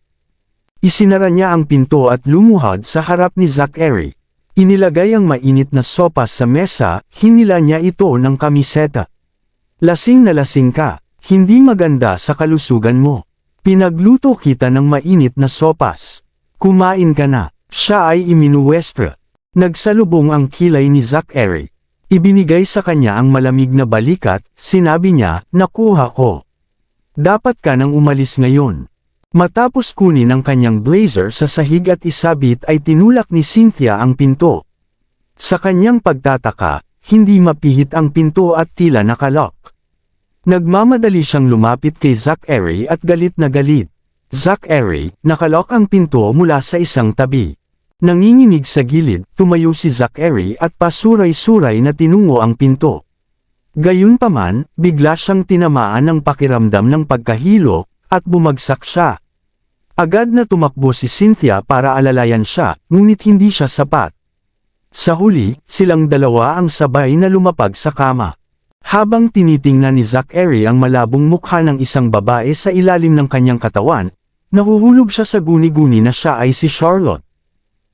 Isinara niya ang pinto at lumuhod sa harap ni Zachary. Inilagay ang mainit na sopas sa mesa, hinila niya ito ng kamiseta. Lasing na lasing ka, hindi maganda sa kalusugan mo. Pinagluto kita ng mainit na sopas. Kumain ka na. Siya ay iminuwestra. Nagsalubong ang kilay ni Zachary. Ibinigay sa kanya ang malamig na balikat, sinabi niya, nakuha ko. Dapat ka nang umalis ngayon. Matapos kunin ang kanyang blazer sa sahig at isabit ay tinulak ni Cynthia ang pinto. Sa kanyang pagtataka, hindi mapihit ang pinto at tila nakalock. Nagmamadali siyang lumapit kay Zachary at galit na galit. Zachary, nakalock ang pinto mula sa isang tabi. Nanginginig sa gilid, tumayo si Zachary at pasuray-suray na tinungo ang pinto. Gayunpaman, bigla siyang tinamaan ng pakiramdam ng pagkahilo, at bumagsak siya. Agad na tumakbo si Cynthia para alalayan siya, ngunit hindi siya sapat. Sa huli, silang dalawa ang sabay na lumapag sa kama. Habang tinitingnan ni Zachary ang malabong mukha ng isang babae sa ilalim ng kanyang katawan, nahuhulog siya sa guni-guni na siya ay si Charlotte.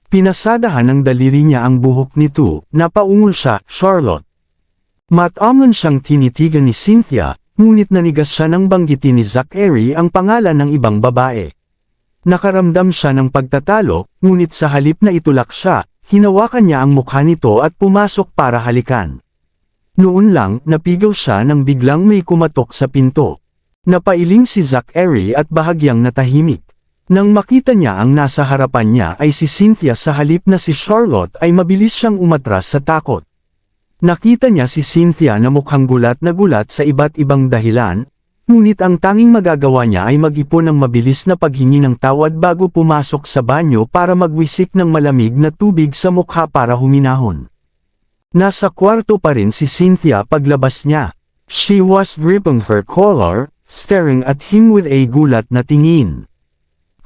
Pinasadahan ng daliri niya ang buhok nito, napaungol siya, Charlotte. Matamlon siyang tinitigan ni Cynthia, ngunit nanigas siya nang banggitin ni Zachary ang pangalan ng ibang babae. Nakaramdam siya ng pagtatalo, ngunit sa halip na itulak siya, hinawakan niya ang mukha nito at pumasok para halikan. Noon lang, napigil siya nang biglang may kumatok sa pinto. Napailing si Zachary at bahagyang natahimik. Nang makita niya ang nasa harapan niya ay si Cynthia sa halip na si Charlotte ay mabilis siyang umatras sa takot. Nakita niya si Cynthia na mukhang gulat na gulat sa iba't ibang dahilan, ngunit ang tanging magagawa niya ay mag-ipon ng mabilis na paghingi ng tawad bago pumasok sa banyo para magwisik ng malamig na tubig sa mukha para huminahon. Nasa kwarto pa rin si Cynthia paglabas niya. She was gripping her collar, staring at him with a gulat na tingin.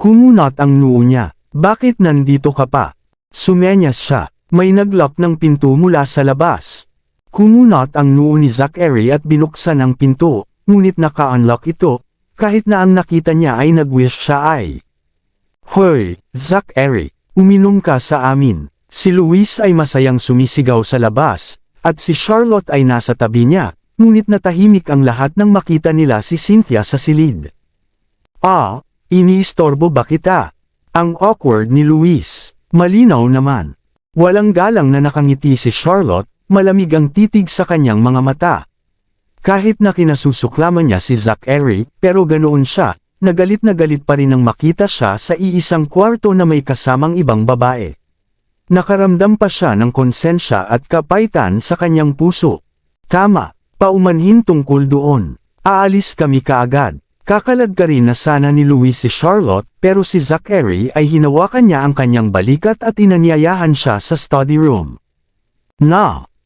Kumunat ang noo niya. Bakit nandito ka pa? Sumenyas siya. May naglock ng pinto mula sa labas. Kumunat ang noo ni Zachary at binuksan ang pinto, ngunit naka-unlock ito, kahit na ang nakita niya ay nag-wish siya ay. Hoy, Zachary, uminom ka sa amin. Si Luis ay masayang sumisigaw sa labas, at si Charlotte ay nasa tabi niya, ngunit natahimik ang lahat nang makita nila si Cynthia sa silid. Iniistorbo ba kita? Ang awkward ni Luis. Malinaw naman. Walang galang na nakangiti si Charlotte, malamig ang titig sa kanyang mga mata. Kahit na kinasusuklaman niya si Zachary, pero ganoon siya, na galit pa rin nang makita siya sa iisang kwarto na may kasamang ibang babae. Nakaramdam pa siya ng konsensya at kapaitan sa kanyang puso. Tama, paumanhin tungkol doon. Aalis kami kaagad. Kakalad ka rin na sana ni Luis si Charlotte, pero si Zachary ay hinawakan niya ang kanyang balikat at inanyayahan siya sa study room.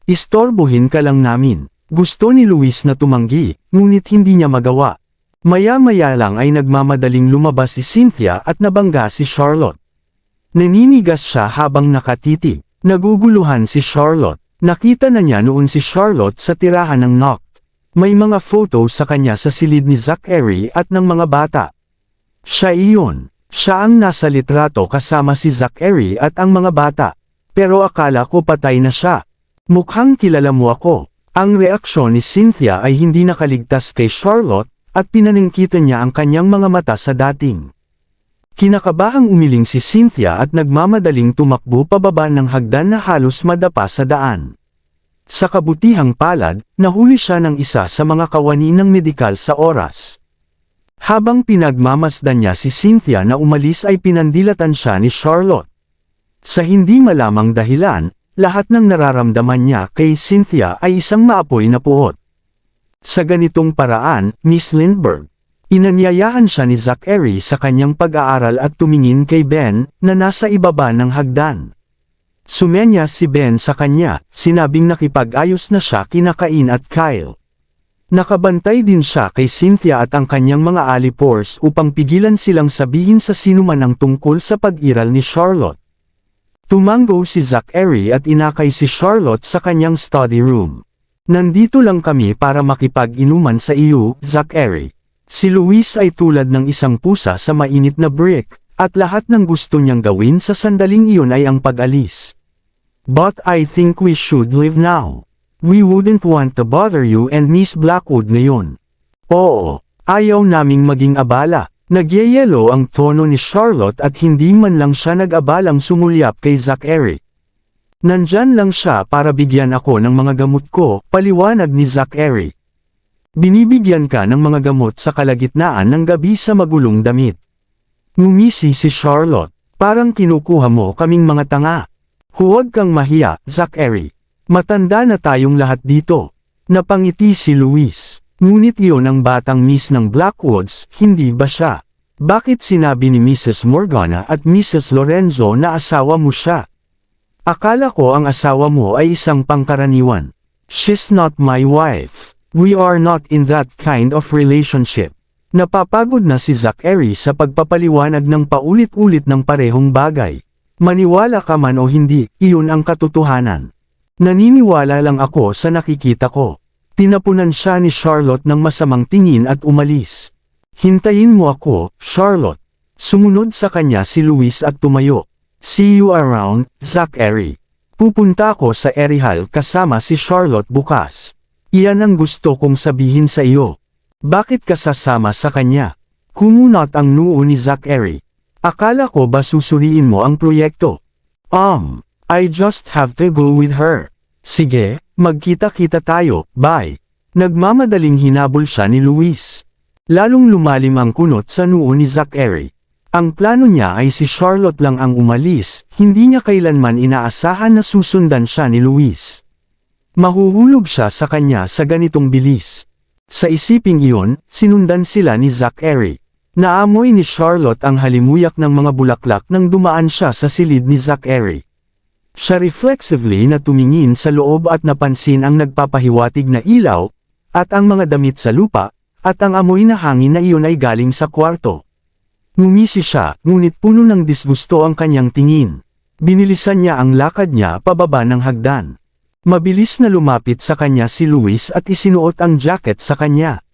Istorbohin ka lang namin. Gusto ni Luis na tumanggi, ngunit hindi niya magawa. Maya-maya lang ay nagmamadaling lumabas si Cynthia at nabangga si Charlotte. Naninigas siya habang nakatitig. Naguguluhan si Charlotte. Nakita na niya noon si Charlotte sa tirahan ng knock. May mga photo sa kanya sa silid ni Zachary at ng mga bata. Siya iyon. Siya ang nasa litrato kasama si Zachary at ang mga bata. Pero akala ko patay na siya. Mukhang kilala mo ako. Ang reaksyon ni Cynthia ay hindi nakaligtas kay Charlotte, at pinaningkitan niya ang kanyang mga mata sa dating. Kinakabahang umiling si Cynthia at nagmamadaling tumakbo pababa ng hagdan na halos madapa sa daan. Sa kabutihang palad, nahuli siya ng isa sa mga kawani ng medikal sa oras. Habang pinagmamasdan niya si Cynthia na umalis ay pinandilatan siya ni Charlotte. Sa hindi malamang dahilan, lahat ng nararamdaman niya kay Cynthia ay isang maapoy na puot. Sa ganitong paraan, Miss Lindbergh, inanyayahan siya ni Zachary sa kanyang pag-aaral at tumingin kay Ben, na nasa ibaba ng hagdan. Sumenya si Ben sa kanya, sinabing nakipag-ayos na siya kina Cain at Kyle. Nakabantay din siya kay Cynthia at ang kanyang mga alipors upang pigilan silang sabihin sa sinuman ang tungkol sa pag-iral ni Charlotte. Tumango si Zachary at inakay si Charlotte sa kanyang study room. Nandito lang kami para makipag-inuman sa iyo, Zachary. Si Luis ay tulad ng isang pusa sa mainit na brick, at lahat ng gusto niyang gawin sa sandaling iyon ay ang pag-alis. But I think we should leave now. We wouldn't want to bother you and Miss Blackwood ngayon. Oo, ayaw naming maging abala. Nagyayelo ang tono ni Charlotte at hindi man lang siya nag-abalang sumulyap kay Zachary. Nandyan lang siya para bigyan ako ng mga gamot ko, paliwanag ni Zachary. Binibigyan ka ng mga gamot sa kalagitnaan ng gabi sa magulong damit. Ngumisi si Charlotte, parang kinukuha mo kaming mga tanga. Huwag kang mahiya, Zachary. Matanda na tayong lahat dito. Napangiti si Luis. Ngunit iyon ang batang Miss ng Blackwoods, hindi ba siya? Bakit sinabi ni Mrs. Morgana at Mrs. Lorenzo na asawa mo siya? Akala ko ang asawa mo ay isang pangkaraniwan. She's not my wife. We are not in that kind of relationship. Napapagod na si Zachary sa pagpapaliwanag ng paulit-ulit ng parehong bagay. Maniwala ka man o hindi, iyon ang katotohanan. Naniniwala lang ako sa nakikita ko. Tinapunan siya ni Charlotte ng masamang tingin at umalis. Hintayin mo ako, Charlotte. Sumunod sa kanya si Luis at tumayo. See you around, Zachary. Pupunta ako sa Erihal kasama si Charlotte bukas. Iyan ang gusto kong sabihin sa iyo. Bakit ka sasama sa kanya? Kumunot ang noo ni Zachary. Akala ko ba susuriin mo ang proyekto? I just have to go with her. Sige, magkita-kita tayo, bye. Nagmamadaling hinabol siya ni Luis. Lalong lumalim ang kunot sa noo ni Zachary. Ang plano niya ay si Charlotte lang ang umalis, hindi niya kailanman inaasahan na susundan siya ni Luis. Mahuhulog siya sa kanya sa ganitong bilis. Sa isiping iyon, sinundan sila ni Zachary. Naamoy ni Charlotte ang halimuyak ng mga bulaklak nang dumaan siya sa silid ni Zachary. Siya reflexively na tumingin sa loob at napansin ang nagpapahiwatig na ilaw, at ang mga damit sa lupa, at ang amoy na hangin na iyon ay galing sa kwarto. Ngumisi siya, ngunit puno ng disgusto ang kanyang tingin. Binilisan niya ang lakad niya pababa ng hagdan. Mabilis na lumapit sa kanya si Luis at isinuot ang jacket sa kanya.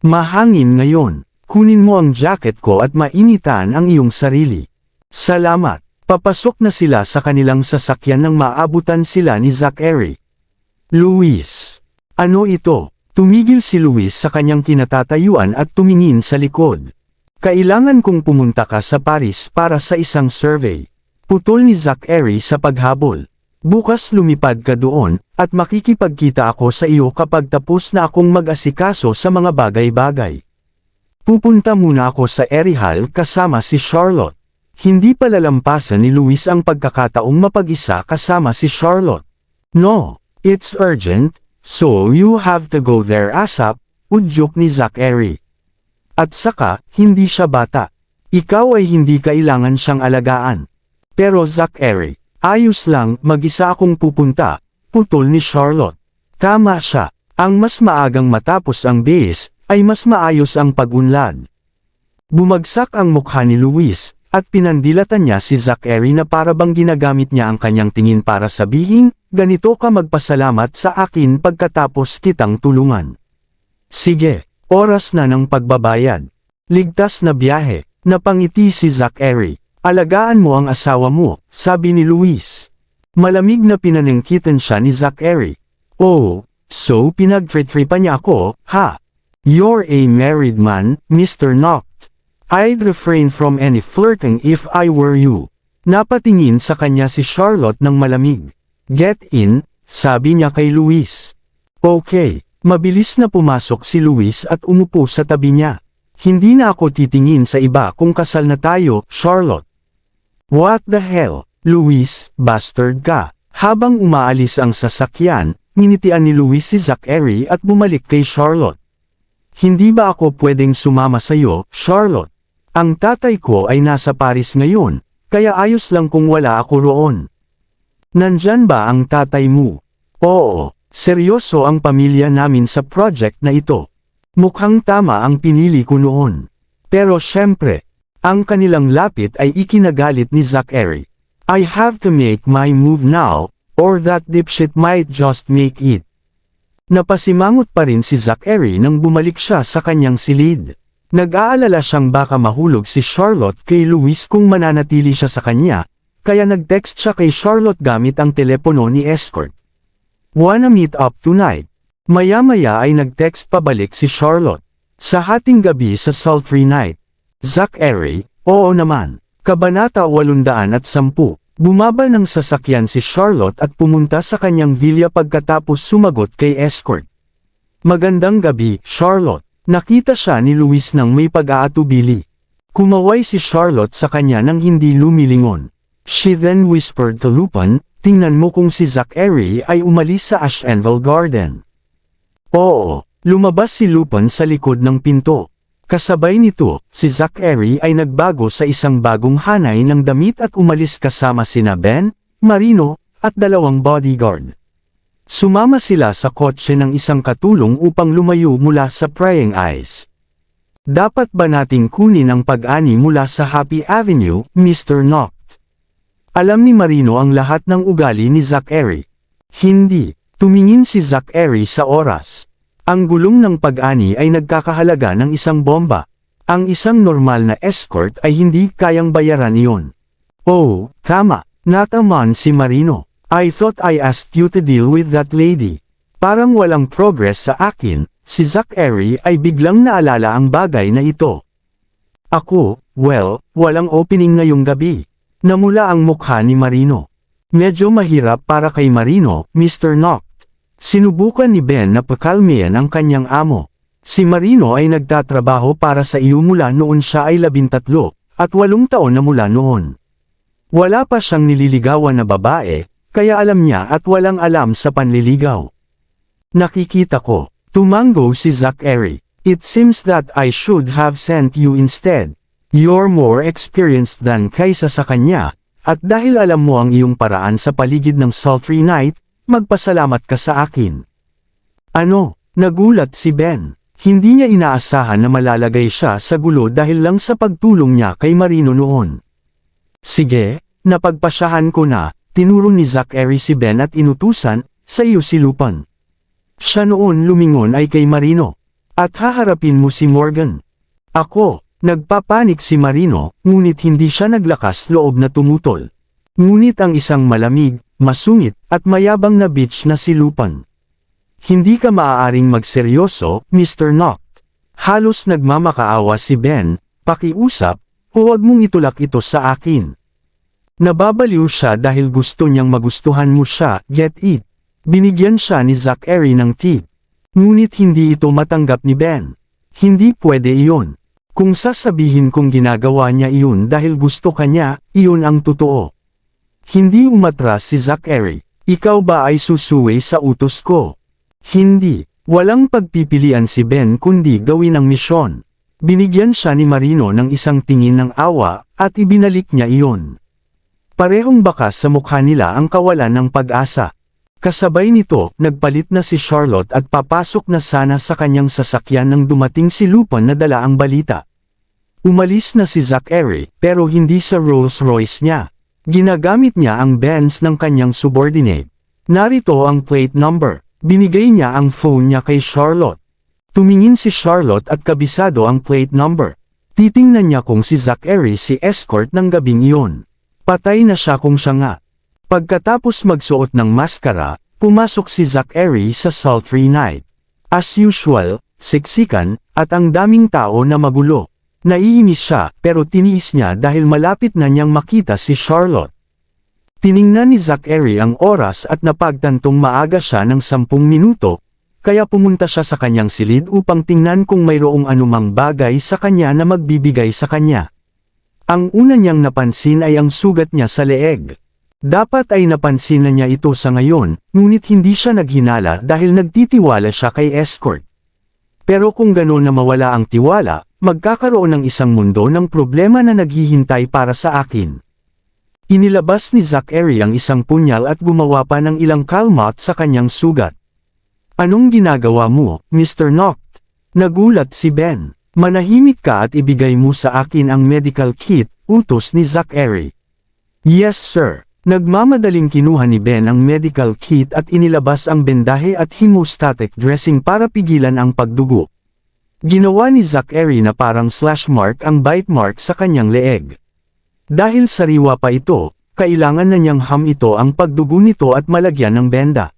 Mahangin ngayon. Kunin mo ang jacket ko at mainitan ang iyong sarili. Salamat. Papasok na sila sa kanilang sasakyan nang maabutan sila ni Zachary. Luis. Ano ito? Tumigil si Luis sa kanyang kinatatayuan at tumingin sa likod. Kailangan kong pumunta ka sa Paris para sa isang survey. Putol ni Zachary sa paghabol. Bukas lumipad ka doon, at makikipagkita ako sa iyo kapag tapos na akong mag-asikaso sa mga bagay-bagay. Pupunta muna ako sa Erihal kasama si Charlotte. Hindi palalampasan ni Luis ang pagkakataong mapag-isa kasama si Charlotte. No, it's urgent, so you have to go there ASAP, udyok ni Zachary. At saka, hindi siya bata. Ikaw ay hindi kailangan siyang alagaan. Pero Zachary, ayos lang, mag-isa akong pupunta, putol ni Charlotte. Tama siya, ang mas maagang matapos ang base, ay mas maayos ang pag-unlad. Bumagsak ang mukha ni Luis, at pinandilatan niya si Zachary na para bang ginagamit niya ang kanyang tingin para sabihin, ganito ka magpasalamat sa akin pagkatapos kitang tulungan. Sige, oras na ng pagbabayad. Ligtas na biyahe, napangiti si Zachary. Alagaan mo ang asawa mo, sabi ni Luis. Malamig na pinaningkitan siya ni Zachary. Oh, so pinagtritripan niya ako, ha? You're a married man, Mr. Noct. I'd refrain from any flirting if I were you. Napatingin sa kanya si Charlotte ng malamig. Get in, sabi niya kay Luis. Okay, mabilis na pumasok si Luis at umupo sa tabi niya. Hindi na ako titingin sa iba kung kasal na tayo, Charlotte. What the hell, Luis, bastard ka. Habang umaalis ang sasakyan, nginitian ni Luis si Zachary at bumalik kay Charlotte. Hindi ba ako pwedeng sumama sa iyo, Charlotte? Ang tatay ko ay nasa Paris ngayon, kaya ayos lang kung wala ako roon. Nandyan ba ang tatay mo? Oo, seryoso ang pamilya namin sa project na ito. Mukhang tama ang pinili ko noon. Pero syempre, ang kanilang lapit ay ikinagalit ni Zachary. I have to make my move now, or that dipshit might just make it. Napasimangot pa rin si Zachary nang bumalik siya sa kanyang silid. Nag-aalala siyang baka mahulog si Charlotte kay Luis kung mananatili siya sa kanya, kaya nag-text siya kay Charlotte gamit ang telepono ni escort. Wanna meet up tonight? Maya-maya ay nag-text pabalik si Charlotte. Sa hating gabi sa sultry night. Zachary, oo naman. Kabanata 810. Bumaba ng sasakyan si Charlotte at pumunta sa kanyang villa pagkatapos sumagot kay escort. Magandang gabi, Charlotte. Nakita siya ni Luis nang may pag-aatubili. Kumaway si Charlotte sa kanya nang hindi lumilingon. She then whispered to Lupin, tingnan mo kung si Zachary ay umalis sa Ashenville Garden. Oo, lumabas si Lupin sa likod ng pinto. Kasabay nito, si Zachary ay nagbago sa isang bagong hanay ng damit at umalis kasama sina Ben, Marino, at 2 bodyguard. Sumama sila sa kotse ng isang katulong upang lumayo mula sa prying eyes. Dapat ba nating kunin ang pag-ani mula sa Happy Avenue, Mr. Noct? Alam ni Marino ang lahat ng ugali ni Zachary. Hindi. Tumingin si Zachary sa oras. Ang gulong ng pag-ani ay nagkakahalaga ng isang bomba. Ang isang normal na escort ay hindi kayang bayaran iyon. Oh, tama. Nataman si Marino. I thought I asked you to deal with that lady. Parang walang progress sa akin, si Zachary ay biglang naalala ang bagay na ito. Ako, well, walang opening ngayong gabi. Namula ang mukha ni Marino. Medyo mahirap para kay Marino, Mr. Noct. Sinubukan ni Ben na pakalmayan ang kanyang amo. Si Marino ay nagtatrabaho para sa iyo mula noon siya ay 13, at 8 taon na mula noon. Wala pa siyang nililigawan na babae, kaya alam niya at walang alam sa panliligaw. Nakikita ko. Tumango si Zachary. It seems that I should have sent you instead. You're more experienced than kaysa sa kanya, at dahil alam mo ang iyong paraan sa paligid ng sultry night, magpasalamat ka sa akin. Ano? Nagulat si Ben. Hindi niya inaasahan na malalagay siya sa gulo dahil lang sa pagtulong niya kay Marino noon. Sige, napagpasyahan ko na, tinuro ni Zachary si Ben at inutusan, sa iyo si Lupin. Siya noon lumingon ay kay Marino. At haharapin mo si Morgan. Ako, nagpapanik si Marino, ngunit hindi siya naglakas loob na tumutol. Ngunit ang isang malamig, masungit, at mayabang na bitch na si Lupin. Hindi ka maaaring magseryoso, Mr. Noct. Halos nagmamakaawa si Ben, pakiusap, huwag mong itulak ito sa akin. Nababaliw siya dahil gusto niyang magustuhan mo siya, get it. Binigyan siya ni Zachary ng tip. Ngunit hindi ito matanggap ni Ben. Hindi pwede iyon. Kung sasabihin kong ginagawa niya iyon dahil gusto kanya, iyon ang totoo. Hindi umatras si Zachary. Ikaw ba ay susuway sa utos ko? Hindi. Walang pagpipilian si Ben kundi gawin ang misyon. Binigyan siya ni Marino ng isang tingin ng awa, at ibinalik niya iyon. Parehong bakas sa mukha nila ang kawalan ng pag-asa. Kasabay nito, nagpalit na si Charlotte at papasok na sana sa kanyang sasakyan nang dumating si Lupin na dala ang balita. Umalis na si Zachary, pero hindi sa Rolls Royce niya. Ginagamit niya ang Benz ng kanyang subordinate. Narito ang plate number. Binigay niya ang phone niya kay Charlotte. Tumingin si Charlotte at kabisado ang plate number. Titingnan niya kung si Zachary si escort ng gabing iyon. Patay na siya kung siya nga. Pagkatapos magsuot ng maskara, pumasok si Zachary sa sultry night. As usual, siksikan, at ang daming tao na magulo. Naiinis siya, pero tiniis niya dahil malapit na niyang makita si Charlotte. Tiningnan ni Zachary ang oras at napagtantong maaga siya ng 10 minuto, kaya pumunta siya sa kanyang silid upang tingnan kung mayroong anumang bagay sa kanya na magbibigay sa kanya. Ang una niyang napansin ay ang sugat niya sa leeg. Dapat ay napansin na niya ito sa ngayon, ngunit hindi siya naghinala dahil nagtitiwala siya kay escort. Pero kung gano'n na mawala ang tiwala, magkakaroon ng isang mundo ng problema na naghihintay para sa akin. Inilabas ni Zachary ang isang punyal at gumawa pa ng ilang kalmat sa kanyang sugat. Anong ginagawa mo, Mr. Noct? Nagulat si Ben. Manahimik ka at ibigay mo sa akin ang medical kit, utos ni Zachary. Yes sir. Nagmamadaling kinuha ni Ben ang medical kit at inilabas ang bendahe at hemostatic dressing para pigilan ang pagdugo. Ginawa ni Zachary na parang slash mark ang bite mark sa kanyang leeg. Dahil sariwa pa ito, kailangan na niyang ito ang pagdugo nito at malagyan ng benda.